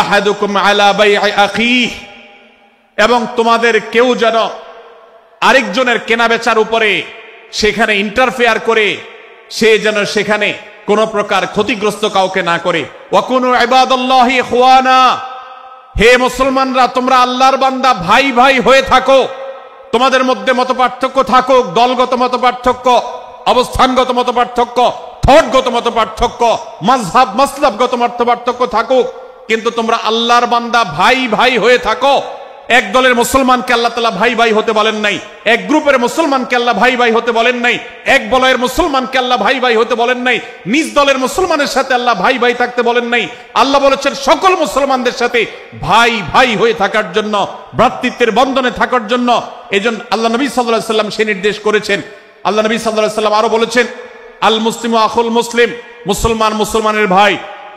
[SPEAKER 1] আহাদুকুম আলা বাই'i আখিহি, এবং তোমাদের কেউ যেন আরেকজনের কেনাবেচার উপরে সেখানে ইন্টারফেয়ার করে সে যেন সেখানে কোন প্রকার ক্ষতিগ্রস্ত কাউকে না করে। ওয়াকুনু ইবাদাল্লাহি ইখওয়ানা, হে মুসলমানরা তোমরা আল্লাহর বান্দা ভাই ভাই হয়ে থাকো। তোমাদের মধ্যে মতপার্থক্য থাকুক, দলগত মতপার্থক্য, অবস্থানগত মতপার্থক্য, থটগত মতপার্থক্য, মাযহাব মাসলাবগত মতপার্থক্য থাকুক, কিন্তু তোমরা আল্লাহর বান্দা ভাই ভাই হয়ে থাকো। এক দলের মুসলমানকে আল্লাহ তাআলা ভাই ভাই হতে বলেন নাই, এক গ্রুপের মুসলমানকে আল্লাহ ভাই ভাই হতে বলেন নাই, এক বলয়ের মুসলমানকে আল্লাহ ভাই ভাই হতে বলেন নাই, নিজ দলের মুসলমানের সাথে আল্লাহ ভাই ভাই থাকতে বলেন নাই। আল্লাহ বলেছেন সকল মুসলমানদের সাথে ভাই ভাই হয়ে থাকার জন্য, ভ্রাতৃত্বের বন্ধনে থাকার জন্য। এজন্য আল্লাহ নবী সাল্লাল্লাহু আলাইহি ওয়াসাল্লাম সে নির্দেশ করেছেন। আল্লাহ নবী সাল্লাল্লাহু আলাইহি ওয়াসাল্লাম আরো বলেছেন আল মুসলিমু আখুল মুসলিম, মুসলমান মুসলমানের ভাই,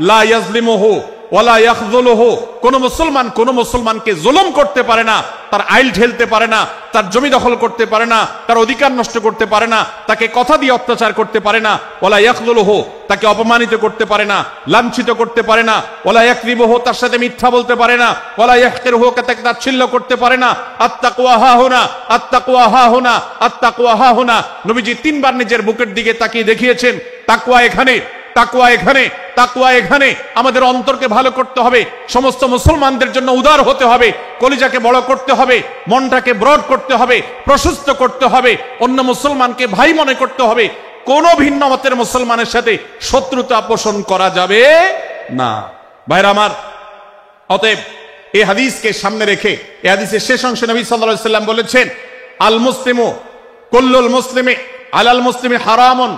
[SPEAKER 1] লা ইয়াজলিমুহু ওয়ালা ইয়াখযুলুহু, কোন মুসলমান কোন মুসলমানকে জুলুম করতে পারে না, তার আইল ঠেলতে পারে না, তার জমি দখল করতে পারে না, তার অধিকার নষ্ট করতে পারে না, তাকে কথা দিয়ে অত্যাচার করতে পারে না। ওয়ালা ইয়াখযুলুহু, তাকে অপমানিত করতে পারে না, লাঞ্ছিত করতে পারে না। ওয়ালা ইয়াকযিবুহু, তার সাথে মিথ্যা বলতে পারে না। ওয়ালা ইয়াহকিরুহু, তাকে তাচ্ছিল্য করতে পারে না। আত্তাকওয়া হাহুনা, আত্তাকওয়া হাহুনা, আত্তাকওয়া হাহুনা। নবীজি তিনবার নিজের বুকের দিকে তাকিয়ে দেখিয়েছেন তাকওয়া এখানে, তাকওয়া এখানে, তাকওয়া এখানে। আমাদের অন্তরকে ভালো করতে হবে, সমস্ত মুসলমানদের জন্য উদার হতে হবে, কলিজাকে বড় করতে হবে, মনটাকে ব্রড করতে হবে, প্রশস্ত করতে হবে, অন্য মুসলমানকে ভাই মনে করতে হবে। কোন ভিন্ন মতের মুসলমানের সাথে শত্রুতা পোষণ করা যাবে না। ভাইরা আমার, অতএব এই হাদিসকে সামনে রেখে এই হাদিসের শেষ অংশে নবী সাল্লাল্লাহু আলাইহি ওয়াসাল্লাম বলেছেন আল মুসলিমু কুল্লুল মুসলিমি আলাল মুসলিমি হারামুন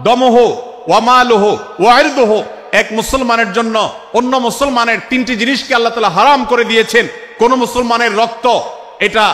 [SPEAKER 1] দমুহু ওয়া মালুহু ওয়া ইরদুহু। এক মুসলমানের জন্য অন্য মুসলমানের তিনটি জিনিসকে আল্লাহ তাআলা হারাম করে দিয়েছেন। কোন মুসলমানের রক্ত এটা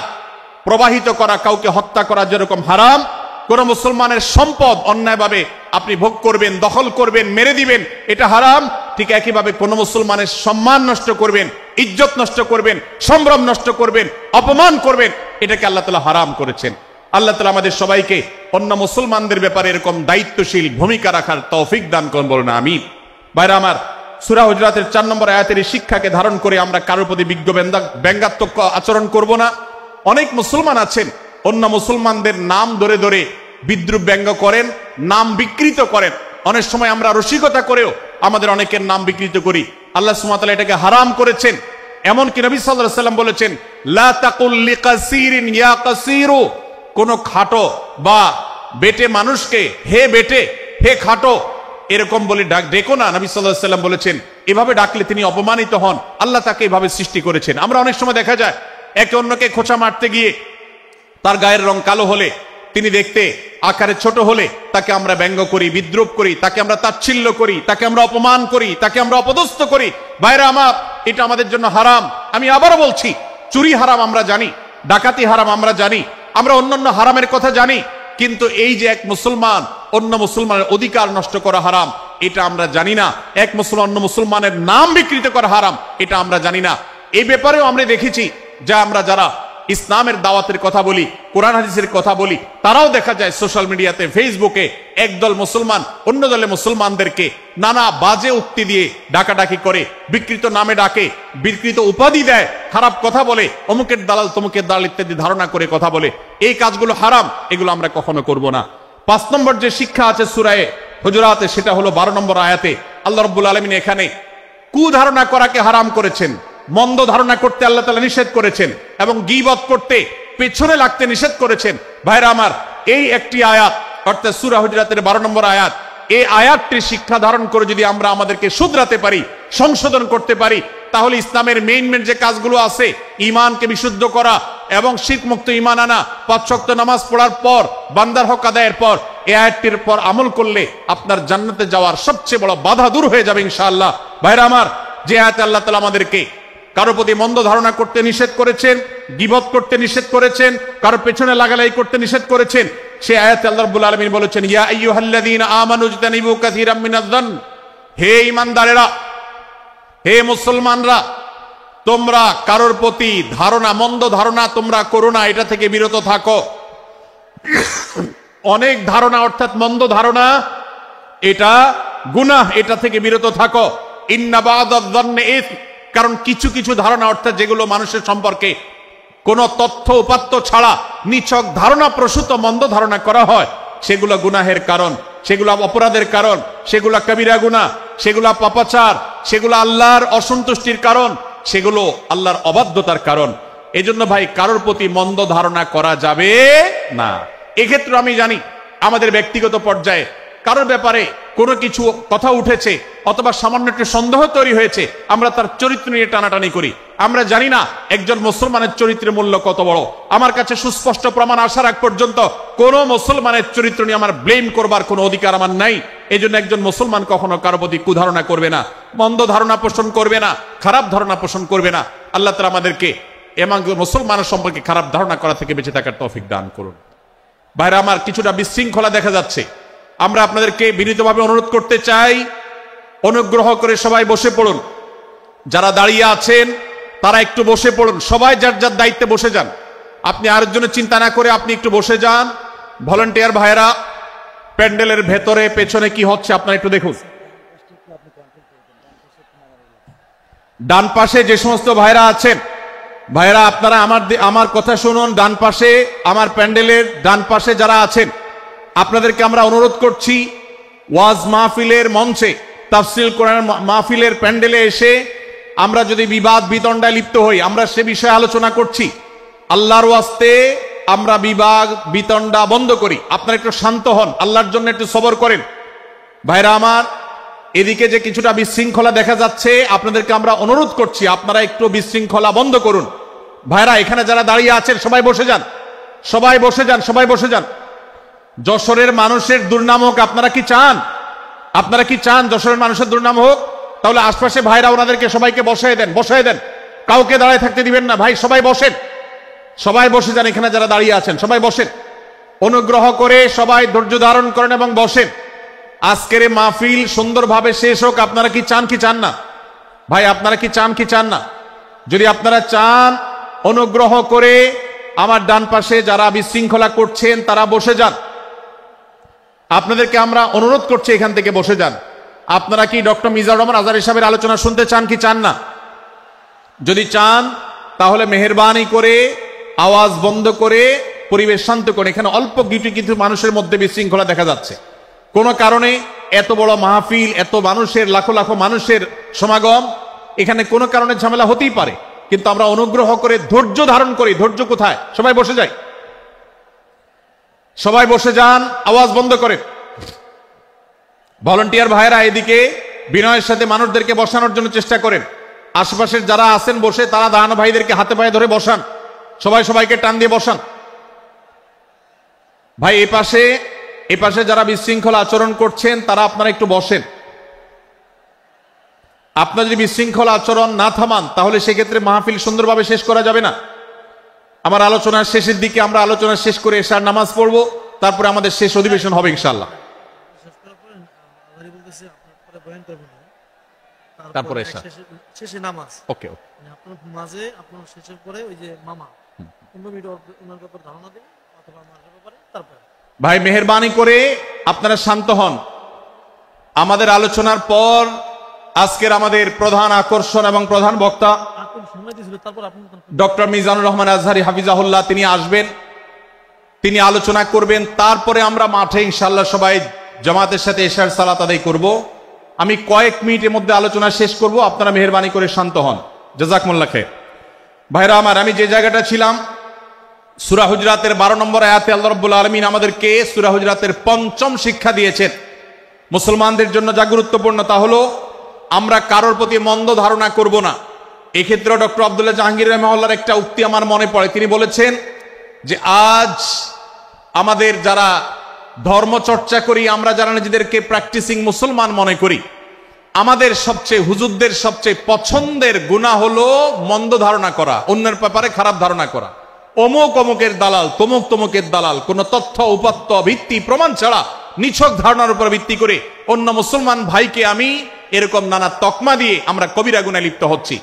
[SPEAKER 1] প্রবাহিত করা, কাউকে হত্যা করা যেরকম হারাম, কোন মুসলমানের সম্পদ অন্যায়ভাবে আপনি ভোগ করবেন, দখল করবেন, মেরে দিবেন, এটা হারাম। ঠিক একইভাবে কোন মুসলমানের সম্মান নষ্ট করবেন, ইজ্জত নষ্ট করবেন, সম্ভ্রম নষ্ট করবেন, অপমান করবেন, এটাকে আল্লাহ তাআলা হারাম করেছেন। আল্লাহ তাআলা আমাদের সবাইকে অন্য মুসলমানদের ব্যাপারে এরকম দায়িত্বশীল ভূমিকা রাখার তৌফিক দান করুন, বলুন আমিন। ভাইরা আমার, সূরা হুজরাতের 4 নম্বর আয়াতের এই শিক্ষাকে ধারণ করে আমরা কারোর প্রতি ব্যঙ্গাত্মক আচরণ করব না। অনেক মুসলমান আছেন অন্য মুসলমানদের নাম ধরে ধরে বিদ্রুপ ব্যঙ্গ করেন, নাম বিকৃত করেন। অনেক সময় আমরা রসিকতা করেও আমাদের অনেকের নাম বিকৃত করি। আল্লাহ সুবহানাহু ওয়া তাআলা এটাকে হারাম করেছেন। এমনকি নবী সাল্লাল্লাহু আলাইহি ওয়াসাল্লাম বলেছেন লা তাকুল লিকাসিরিন ইয়া কাসিরু, কোন খাটো বা বেটে মানুষকে হে বেটে, হে খাটো এরকম বলে ডেকো না। নবী সাল্লাল্লাহু আলাইহি ওয়াসাল্লাম বলেছেন এভাবে ডাকলে তিনি অপমানিত হন। আল্লাহ তাকে এভাবে সৃষ্টি করেছেন। আমরা অনেক সময় দেখা যায় একে অন্যকে খোঁচা মারতে গিয়ে তার গায়ের রং কালো হলে, তিনি দেখতে আকারে ছোট হলে তাকে আমরা ব্যঙ্গ করি, বিদ্রুপ করি, তাকে আমরা তাচ্ছিল্য করি, তাকে আমরা অপমান করি, তাকে আমরা অপদস্থ করি। ভাইরা আমার, এটা আমাদের জন্য হারাম। আমি আবারও বলছি, চুরি হারাম আমরা জানি, ডাকাতি হারাম আমরা জানি, আমরা অন্যান্য হারামের কথা জানি, কিন্তু এই যে এক মুসলমান অন্য মুসলমানের অধিকার নষ্ট করা হারাম, এটা আমরা জানি না। এক মুসলমান অন্য মুসলমানের নাম বিকৃত করা হারাম, এটা আমরা জানি না। এই ব্যাপারেও আমরা দেখেছি যে আমরা যারা ইসলামের দাওয়াতের কথা বলি, কোরআন হাদিসের কথা বলি, তারাও দেখা যায় সোশ্যাল মিডিয়াতে, ফেসবুকে একদল মুসলমান অন্য দলে মুসলমানদেরকে নানা বাজে উক্তি দিয়ে ডাকাডাকি করে, বিকৃত নামে ডাকে, বিকৃত উপাধি দেয়, খারাপ কথা বলে, অমুকের দালাল তমুকের দালাল ইত্যাদি ধারণা করে কথা বলে। এই কাজগুলো হারাম, এগুলো আমরা কখনো করব না। 5 নম্বর যে শিক্ষা আছে সূরা হুজুরাতে, সেটা হলো 12 নম্বর আয়াতে আল্লাহ রাব্বুল আলামিন এখানে কুধারণা করাকে হারাম করেছেন, মন্দ ধারণা করতে আল্লাহ তাআলা নিষেধ করেছেন, এবং গীবত করতে, পেছনে লাগতে নিষেধ করেছেন। ভাইরা আমার, এই একটি আয়াত অর্থাৎ সূরা হুজুরাতের 12 নম্বর আয়াত, এই আয়াতটির শিক্ষা ধারণ করে যদি আমরা আমাদেরকে শুধরাতে পারি, সংশোধন করতে পারি, তাহলে ইসলামের মেইন যে কাজগুলো আছে, ঈমানকে বিশুদ্ধ করা এবং শিরক মুক্ত ঈমান আনা, 5 ওয়াক্ত নামাজ পড়ার পর, বান্দার হক আদায়ের পর, এই আয়াতটির পর আমল করলে আপনার জান্নাতে যাওয়ার সবচেয়ে বড় বাধা দূর হয়ে যাবে ইনশাআল্লাহ। ভাইরা আমার, যে আয়াতে আল্লাহ তাআলা আমাদেরকে কারো প্রতি মন্দ ধারণা করতে নিষেধ করেছেন, গীবত করতে নিষেধ করেছেন, কারো পেছনে লাগালাই করতে নিষেধ করেছেন, সেই আয়াতে আল্লাহ রাব্বুল আলামিন বলেছেন, ইয়া আইয়ুহাল্লাযীনা আমানু ইজতানিবু কাসীরাম মিনায-যন্ন, হে ঈমানদারেরা, হে মুসলমানরা, তোমরা কারোর প্রতি ধারণা, মন্দ ধারণা তোমরা করো না, এটা থেকে বিরত থাকো। অনেক ধারণা অর্থাৎ মন্দ ধারণা, এটা গুনাহ, এটা থেকে বিরত থাকো। ইন্না বা'দায-যন্নি ইসম, কারণ কিছু কিছু ধারণা অর্থাৎ যেগুলো মানুষের সম্পর্কে কোনো তথ্য উপাত্ত ছাড়া নিছক ধারণা প্রসূত মন্দ ধারণা করা হয়, সেগুলো গুনাহের কারণ, সেগুলো অপরাধের কারণ, সেগুলো কবিরা গুনাহ, সেগুলো পাপাচার, সেগুলো আল্লাহর অসন্তুষ্টির কারণ, সেগুলো আল্লাহর অবাধ্যতার কারণ। এজন্য ভাই, কারোর প্রতি মন্দ ধারণা করা যাবে না। এক্ষেত্রে আমি জানি আমাদের ব্যক্তিগত পর্যায়ে কারোর ব্যাপারে কোনো কিছু কথা উঠেছে অথবা সামান্য একটু সন্দেহ তৈরি হয়েছে, আমরা তার চরিত্র নিয়ে টানাটানি করি। আমরা জানি না একজন মুসলমানের চরিত্রের মূল্য কত বড়। আমার কাছে সুস্পষ্ট প্রমাণ আসার আগ পর্যন্ত কোন মুসলমানের চরিত্র নিয়ে আমার ব্লেম করবার কোনো অধিকার আমার নাই। এই জন্য একজন মুসলমান কখনো কারো প্রতি কুধারণা করবে না, মন্দ ধারণা পোষণ করবে না, খারাপ ধারণা পোষণ করবে না। আল্লাহ তাআলা আমাদেরকে এমন মুসলমানের সম্পর্কে খারাপ ধারণা করা থেকে বেঁচে থাকার তৌফিক দান করুন। ভাইরা আমার, কিছুটা বিশৃঙ্খলা দেখা যাচ্ছে। আমরা আপনাদেরকে বিনীতভাবে অনুরোধ করতে চাই, অনুগ্রহ করে সবাই বসে পড়ুন। যারা দাঁড়িয়ে আছেন তারা একটু বসে পড়ুন, সবাই যার যার দায়িত্বে বসে যান। আপনি আরেকজনের চিন্তা না করে আপনি একটু বসে যান। ভলান্টিয়ার ভাইরা, প্যান্ডেলের ভেতরে পেছনে কি হচ্ছে আপনারা একটু দেখুন। ডান পাশে যে সমস্ত ভাইরা আছেন, ভাইরা আপনারা আমার কথা শুনুন। ডান পাশে, আমার প্যান্ডেলের ডান পাশে যারা আছেন, আপনাদেরকে আমরা অনুরোধ করছি, ওয়াজ মাহফিলের মঞ্চে, তাফসীর কোরআন মাহফিলের প্যান্ডেলে এসে আমরা যদি বিবাদ বিতণ্ডায় লিপ্ত হই, আমরা সে বিষয়ে আলোচনা করছি, আল্লাহর ওয়াস্তে আমরা বিবাদ বিতণ্ডা বন্ধ করি। আপনারা একটু শান্ত হন, আল্লাহর জন্য একটু সবর করেন। ভাইরা আমার, এদিকে যে কিছুটা বিশৃঙ্খলা দেখা যাচ্ছে, আপনাদেরকে আমরা অনুরোধ করছি আপনারা একটু বিশৃঙ্খলা বন্ধ করুন। ভাইরা, এখানে যারা দাঁড়িয়ে আছেন সবাই বসে যান, সবাই বসে যান, সবাই বসে যান। যশোরের মানুষের দুর্নাম হোক, আপনারা কি চান? আপনারা কি চান যশোরের মানুষের দুর্নাম হোক? তাহলে আশপাশে ভাইরা ওনাদেরকে সবাইকে বসায় দেন, বসায় দেন, কাউকে দাঁড়ায় থাকতে দিবেন না। ভাই সবাই বসেন, সবাই বসে যান। এখানে যারা দাঁড়িয়ে আছেন সবাই বসেন, অনুগ্রহ করে সবাই ধৈর্য ধারণ করেন এবং বসেন। আজকের মাহফিল সুন্দরভাবে শেষ হোক। আপনারা কি চান কি চান না? ভাই আপনারা কি চান কি চান না? যদি আপনারা চান, অনুগ্রহ করে আমার ডান পাশে যারা বিশৃঙ্খলা করছেন তারা বসে যান। আপনাদেরকে আমরা অনুরোধ করছি এখান থেকে বসে যান। আপনারা কি ডক্টর মিজানুর রহমান আজহারী সাহেবের আলোচনা শুনতে চান কি চান না? যদি চান তাহলে মেহেরবানি করে আওয়াজ বন্ধ করে পরিবেশ শান্ত করে। এখানে অল্প কিছু মানুষের মধ্যে বিশৃঙ্খলা দেখা যাচ্ছে। কোনো কারণে এত বড় মাহফিল, এত মানুষের, লাখো লাখো মানুষের সমাগম, এখানে কোনো কারণে ঝামেলা হতেই পারে, কিন্তু আমরা অনুগ্রহ করে ধৈর্য ধারণ করি। ধৈর্য কোথায়? সবাই বসে যাই, সবাই বসে যান, আওয়াজ বন্ধ করে। ভলান্টিয়ার ভাইরা এদিকে বিনয়ের সাথে মানুষদেরকে বসানোর জন্য চেষ্টা করেন। আশেপাশের যারা আছেন বসে, তারা দাঁড়ানো ভাইদেরকে হাতে পায়ে ধরে বসান, সবাই সবাইকে টান দিয়ে বসান। ভাই এ পাশে যারা বিশৃঙ্খলা আচরণ করছেন তারা আপনারা একটু বসেন। আপনারা যদি বিশৃঙ্খলা আচরণ না থামান তাহলে সেক্ষেত্রে মাহফিল সুন্দরভাবে শেষ করা যাবে না। আমার আলোচনার শেষের দিকে আমরা আলোচনা শেষ করে এশার নামাজ পড়ব, তারপরে আমাদের শেষ অধিবেশন হবে ইনশাআল্লাহ। তারপরে এশার
[SPEAKER 2] শেষে নামাজ।
[SPEAKER 1] ওকে,
[SPEAKER 2] আপনার মাঝে আপনার শেষের পরে ওই যে মামা 15 মিনিট ওনার ব্যাপারে ধারণা দিন অথবা আমার ব্যাপারে। তারপরে
[SPEAKER 1] ভাই মেহেরবানি করে আপনারা শান্ত হন। আমাদের আলোচনার পর আজকের আমাদের প্রধান আকর্ষণ এবং প্রধান বক্তা ডক্টর মিজানুর রহমান আজহারী হাফিজাহুল্লাহ, তিনি আসবেন, তিনি আলোচনা করবেন। তারপরে আমরা মাঠে ইনশাআল্লাহ সবাই জামাতের সাথে এশার সালাত আদায় করব। আমি কয়েক মিনিটের মধ্যে আলোচনা শেষ করব, আপনারা মেহেরবানি করে শান্ত হন। জাযাকুমুল্লাহ খাইর। ভাইরা আমার, আমি যে জায়গাটা ছিলাম, সূরা হুজরাতের 12 নম্বর আয়াতে আল্লাহ রাব্বুল আলামিন আমাদেরকে সূরা হুজরাতের 5ম শিক্ষা দিয়েছেন। মুসলমানদের জন্য যা গুরুত্বপূর্ণ তা হলো আমরা কারোর প্রতি মন্দ ধারণা করব না। এক্ষেত্রে ডক্টর আব্দুল্লাহ জাহাঙ্গীর রহমাহুল্লাহর একটা উক্তি আমার মনে পড়ে। তিনি বলেছেন যে আজ আমাদের যারা ধর্ম চর্চা করি, আমরা যারা নিজেদেরকে প্র্যাকটিসিং মুসলমান মনে করি, আমাদের সবচেয়ে হুজুরদের সবচেয়ে পছন্দের গুনাহ হলো মন্দ ধারণা করা, অন্যের ব্যাপারে খারাপ ধারণা করা। অমুক অমুকের দালাল, তমুক তমুকের দালাল, কোন তথ্য উপাত্ত ভিত্তি প্রমাণ ছাড়া নিছক ধারণার উপর ভিত্তি করে অন্য মুসলমান ভাইকে আমি এরকম নানা তকমা দিয়ে আমরা কবিরা গুনাহে লিপ্ত হচ্ছি।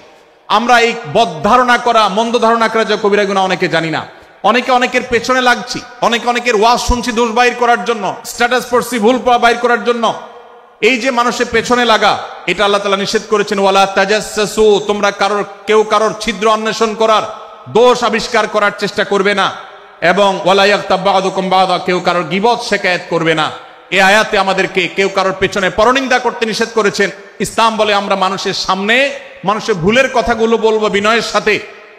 [SPEAKER 1] আমরা এই বদ ধারণা করা, মন্দ ধারণা করা যে কবিরা গুনাহ অনেকে জানি না। অনেকে অনেকের পেছনে লাগছি, অনেকে অনেকের ওয়াজ শুনছি দোষ বাইর করার জন্য, স্ট্যাটাস পড়ছি ভুল বাইর করার জন্য। এই যে মানুষের পেছনে লাগা, এটা আল্লাহ তাআলা নিষেধ করেছেন, ওয়ালা তাজাসসু, তোমরা কেউ কারোর ছিদ্র অন্বেষণ করার, দোষ আবিষ্কার করার চেষ্টা করবে না। এবং ওয়ালা ইয়াগতাব বা'দুকুম বা'দা, কেউ কারোর গীবত শিকায়াত করবে না। এই আয়াতে আমাদেরকে কেউ কারোর পেছনে পরনিন্দা করতে নিষেধ করেছেন। ইসলাম বলে আমরা মানুষের সামনে মানুষের ভুলের কথাগুলো বলবো বিনয়ের সাথে,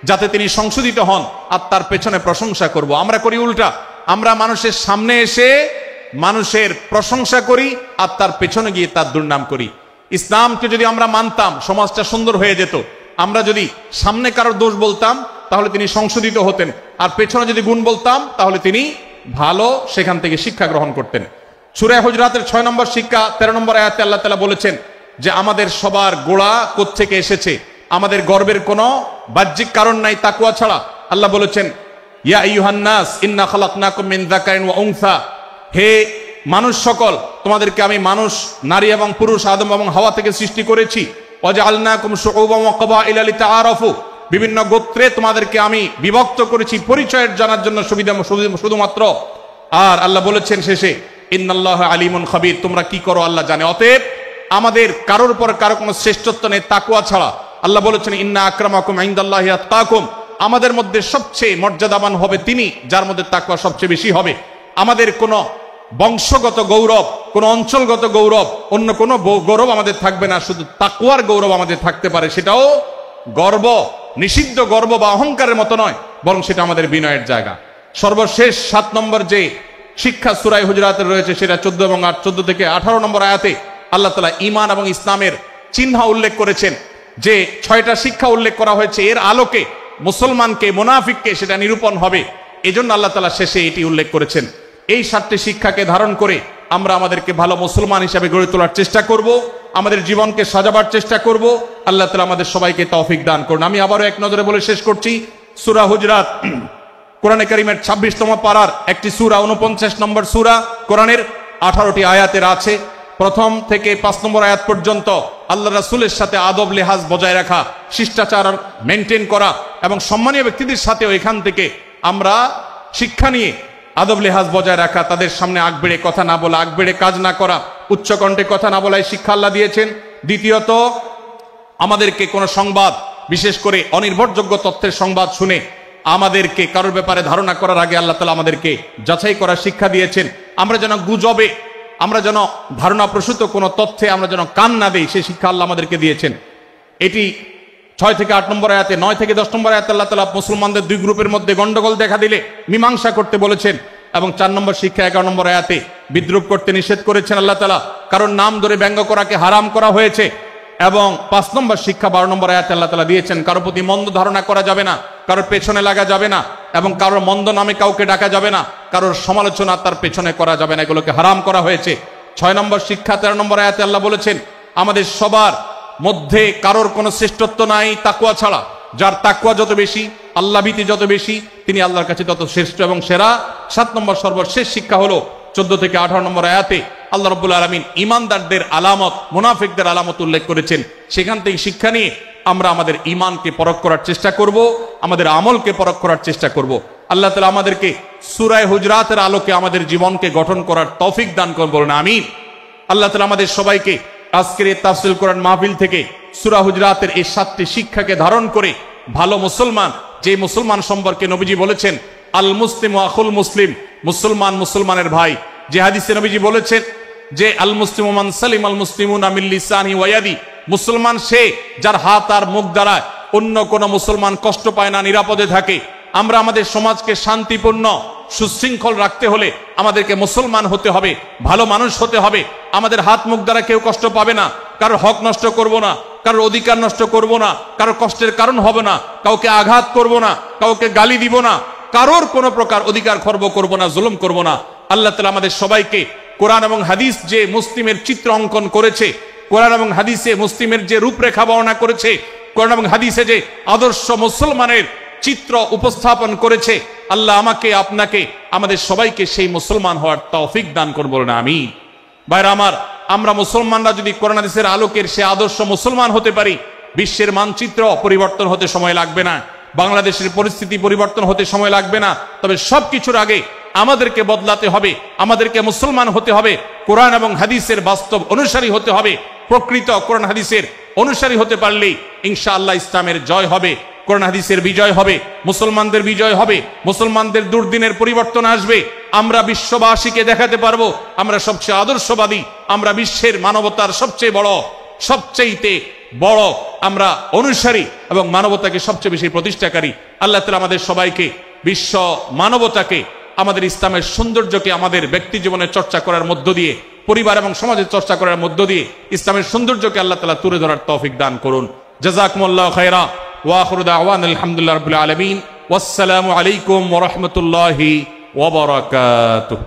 [SPEAKER 1] যাতে তিনি সংশোধিত হন, আর তার পেছনে প্রশংসা করব। আমরা করি উল্টা, আমরা মানুষের সামনে এসে মানুষের প্রশংসা করি আর তার পেছনে গিয়ে তার দুর্নাম করি। ইসলামকে যদি আমরা মানতাম, সমাজটা সুন্দর হয়ে যেত। আমরা যদি সামনে কারোর দোষ বলতাম তাহলে তিনি সংশোধিত হতেন, আর পেছনে যদি গুণ বলতাম তাহলে তিনি ভালো সেখান থেকে শিক্ষা গ্রহণ করতেন। সূরা হুজরাতের 6 নম্বর শিক্ষা 13 নম্বর আয়াতে আল্লাহ তাআলা বলেছেন যে আমাদের সবার গোড়া কোত্থেকে এসেছে, আমাদের গর্বের কোনো বাহ্যিক কারণ নাই তাকওয়া ছাড়া। আল্লাহ বলেছেন, ইয়া আইয়ুহান নাস ইন্না খালাকনাকুম মিন যাকারিন ওয়া উনসা, হে মানুষ সকল, তোমাদেরকে আমি মানুষ, নারী এবং পুরুষ, আদম এবং হাওয়া থেকে সৃষ্টি করেছি। ওয়াজআলনাকুম শুউবান ওয়া ক্বাবাইলা লিতাআরাফু, বিভিন্ন গোত্রে তোমাদেরকে আমি বিভক্ত করেছি পরিচয়ের জানার জন্য, শুধুমাত্র। আর আল্লাহ বলেছেন শেষে, ইন্নাল্লাহা আলিমুন খাবীর, তোমরা কি করো আল্লাহ জানে। অতএব আমাদের কারোর উপর কারো কোনো শ্রেষ্ঠত্ব নেই তাকওয়া ছাড়া। আল্লাহ বলেছেন, ইন্না আকরামাকুম ইনদাল্লাহি আতকাকুম, আমাদের মধ্যে সবচেয়ে মর্যাদাবান হবে তিনি যার মধ্যে তাকওয়া সবচেয়ে বেশি হবে। আমাদের কোনো বংশগত গৌরব, কোন অঞ্চলগত গৌরব, অন্য কোনো গৌরব আমাদের থাকবে না, শুধু তাকওয়ার গৌরব আমাদের থাকতে পারে। সেটাও গর্ব, নিষিদ্ধ গর্ব বা অহংকারের মতো নয়, বরং সেটা আমাদের বিনয়ের জায়গা। সর্বশেষ 7 নম্বর যে শিক্ষা সূরা হুজরাতের রয়েছে, সেটা 14 এবং 14 থেকে 18 নম্বর আয়াতে আল্লাহ তাআলা ঈমান এবং ইসলামের চিহ্ন উল্লেখ করেছেন। যে 6টা শিক্ষা উল্লেখ করা হয়েছে, এর আলোকে মুসলমানকে, মুনাফিককে সেটা নিরূপণ হবে। এজন্য আল্লাহ তাআলা শেষে এটি উল্লেখ করেছেন। এই 7টি শিক্ষাকে ধারণ করে আমরা আমাদেরকে ভালো মুসলমান হিসেবে গড়ে তোলার চেষ্টা করব, আমাদের জীবনকে সাজাবার চেষ্টা করব। আল্লাহ তাআলা আমাদের সবাইকে তৌফিক দান করুন। আমি আবারও এক নজরে বলে শেষ করছি, সূরা হুজরাত কোরআনে কারীমের 26তম পারার একটি সূরা, 49 নম্বর সূরা, কোরআনের 18টি আয়াতের আছে। প্রথম থেকে 5 নম্বর আয়াত পর্যন্ত আল্লাহ রাসূলের সাথে আদব লেহাজ বজায় রাখা, শিষ্টাচার মেনটেন করা এবং সম্মানীয় ব্যক্তিদের সাথেও এখান থেকে আমরা শিক্ষা নিয়ে আদব লেহাজ বজায় রাখা, তাদের সামনে আগ বেড়ে কথা না বলা, আগ বেড়ে কাজ না করা, উচ্চকণ্ঠে কথা না বলায় শিক্ষা আল্লাহ দিয়েছেন। দ্বিতীয়ত, আমাদেরকে কোনো সংবাদ, বিশেষ করে অনির্ভরযোগ্য তথ্যের সংবাদ শুনে আমাদেরকে কারোর ব্যাপারে ধারণা করার আগে আল্লাহ তাআলা আমাদেরকে যাচাই করার শিক্ষা দিয়েছেন। আমরা যেন গুজবে, আমরা যেন ধারণা প্রসূত কোনো তথ্যে আমরা যেন কান না দেই, সেই শিক্ষা আল্লাহ আমাদেরকে দিয়েছেন। এটি 6 থেকে 8 নম্বর আয়াতে, 9 থেকে 10 নম্বর আয়াতে আল্লাহ তাআলা মুসলমানদের 2 গ্রুপের মধ্যে গন্ডগোল দেখা দিলে মীমাংসা করতে বলেছেন। এবং 4 নম্বর শিক্ষা 11 নম্বর আয়াতে বিদ্রুপ করতে নিষেধ করেছেন আল্লাহ তাআলা, কারণ নাম ধরে ব্যঙ্গ করাকে হারাম করা হয়েছে। এবং 5 নম্বর শিক্ষা 12 নম্বর আয়াতে আল্লাহ তাআলা দিয়েছেন, কারো প্রতি মন্দ ধারণা করা যাবে না, কারোর পেছনে লাগা যাবে না, এবং কারোর মন্দ নামে কাউকে ডাকা যাবে না, কারোর সমালোচনা তার পেছনে করা যাবে না, এগুলোকে হারাম করা হয়েছে। 6 নম্বর শিক্ষা 13 নম্বর আয়াতে আল্লাহ বলেছেন, আমাদের সবার মধ্যে কারোর কোনো শ্রেষ্ঠত্ব নাই তাকওয়া ছাড়া। যার তাকওয়া যত বেশি, আল্লাহ ভীতি যত বেশি, তিনি আল্লাহর কাছে তত শ্রেষ্ঠ এবং সেরা। 7 নম্বর সর্বশেষ শিক্ষা হলো 14 থেকে 18 নম্বর আয়াতে আল্লাহ রাব্বুল আলামিন ঈমানদারদের আলামত, মুনাফিকদের আলামত উল্লেখ করেছেন। সেখান থেকে শিক্ষা নিয়ে আমরা আমাদের ঈমানকে পরখ করার চেষ্টা করব, আমাদের আমলকে পরখ করার চেষ্টা করব। আল্লাহ তাআলা আমাদেরকে সূরা হুজরাতের আলোকে আমাদের জীবনকে গঠন করার তৌফিক দান করুন, বলুন আমিন। আল্লাহ তাআলা আমাদের সবাইকে আজকের এই তাফসীর কোরআন মাহফিল থেকে সূরা হুজরাতের এই 7টি শিক্ষাকে ধারণ করে ভালো মুসলমান, যে মুসলমান সম্পর্কে নবীজি বলেছেন আল মুসলিম আখুল মুসলিম, মুসলমান মুসলমানের ভাই। যে হাদিসে নবীজি বলেছেন যে আল মুসলিমু মান সালিম আল মুসলিমুনা মিন লিসানি ওয়া ইয়াদি, মুসলমান সে যার হাত আর মুখ দ্বারা অন্য কোন মুসলমান কষ্ট পায় না, নিরাপদে থাকে। আমরা আমাদের সমাজকে শান্তিপূর্ণ, সুশৃঙ্খল রাখতে হলে আমাদেরকে মুসলমান হতে হবে, ভালো মানুষ হতে হবে। আমাদের হাত মুখ দ্বারা কেউ কষ্ট পাবে না, কারোর হক নষ্ট করব না, কারোর অধিকার নষ্ট করব না, কারোর কষ্টের কারণ হবে না, কাউকে আঘাত করব না, কাউকে গালি দিব না, কারোর কোনো প্রকার অধিকার খর্ব করব না, জুলুম করব না। আল্লাহ তাআলা আমাদের সবাইকে কোরআন এবং হাদিস যে মুসলিমের চিত্র অঙ্কন করেছে, কোরআন এবং হাদিসে মুসলিমের যে রূপরেখা বর্ণনা করেছে, কোরআন এবং হাদিসে যে আদর্শ মুসলমানের চিত্র উপস্থাপন করেছে, আল্লাহ আমাকে আপনাকে আমাদের সবাইকে সেই মুসলমান হওয়ার তৌফিক দান করুন, বলুন আমিন। ভাইরা আমার, আমরা মুসলমানরা যদি কোরআন হাদিসের আলোকের সে আদর্শ মুসলমান হতে পারি, বিশ্বের মানচিত্র পরিবর্তন হতে সময় লাগবে না, বাংলাদেশের পরিস্থিতি পরিবর্তন হতে সময় লাগবে না। তবে সবকিছুর আগে আমাদেরকে বদলাতে হবে, আমাদেরকে মুসলমান হতে হবে, কোরআন এবং হাদিসের বাস্তব অনুসারী হতে হবে। প্রকৃত কোরআন হাদিসের অনুসারী হতে পারলেই ইনশাআল্লাহ ইসলামের জয় হবে, কোরআন হাদিসের বিজয় হবে, মুসলমানদের বিজয় হবে, মুসলমানদের দুর্দিনের পরিবর্তন আসবে। আমরা বিশ্ববাসীকে দেখাতে পারবো আমরা সবচেয়ে আদর্শবাদী, আমরা বিশ্বের মানবতার সবচেয়ে বড় আমরা অনুসারী এবং মানবতাকে সবচেয়ে বেশি প্রতিষ্ঠাকারী। আল্লাহ তাআলা আমাদের সবাইকে বিশ্ব মানবতাকে, আমাদের ইসলামের সৌন্দর্যকে আমাদের ব্যক্তি জীবনে চর্চা করার মধ্য দিয়ে, পরিবার এবং সমাজের চর্চা করার মধ্য দিয়ে ইসলামের সৌন্দর্যকে আল্লাহ তাআলা তুলে ধরার তৌফিক দান করুন। জাযাকুমুল্লাহু খায়রা ওয়া আখিরু দাওয়ানা আলহামদুলিল্লাহি রাব্বিল আলামিন। ওয়াসসালামু আলাইকুম ওয়া রাহমাতুল্লাহি ওয়া বারাকাতুহু।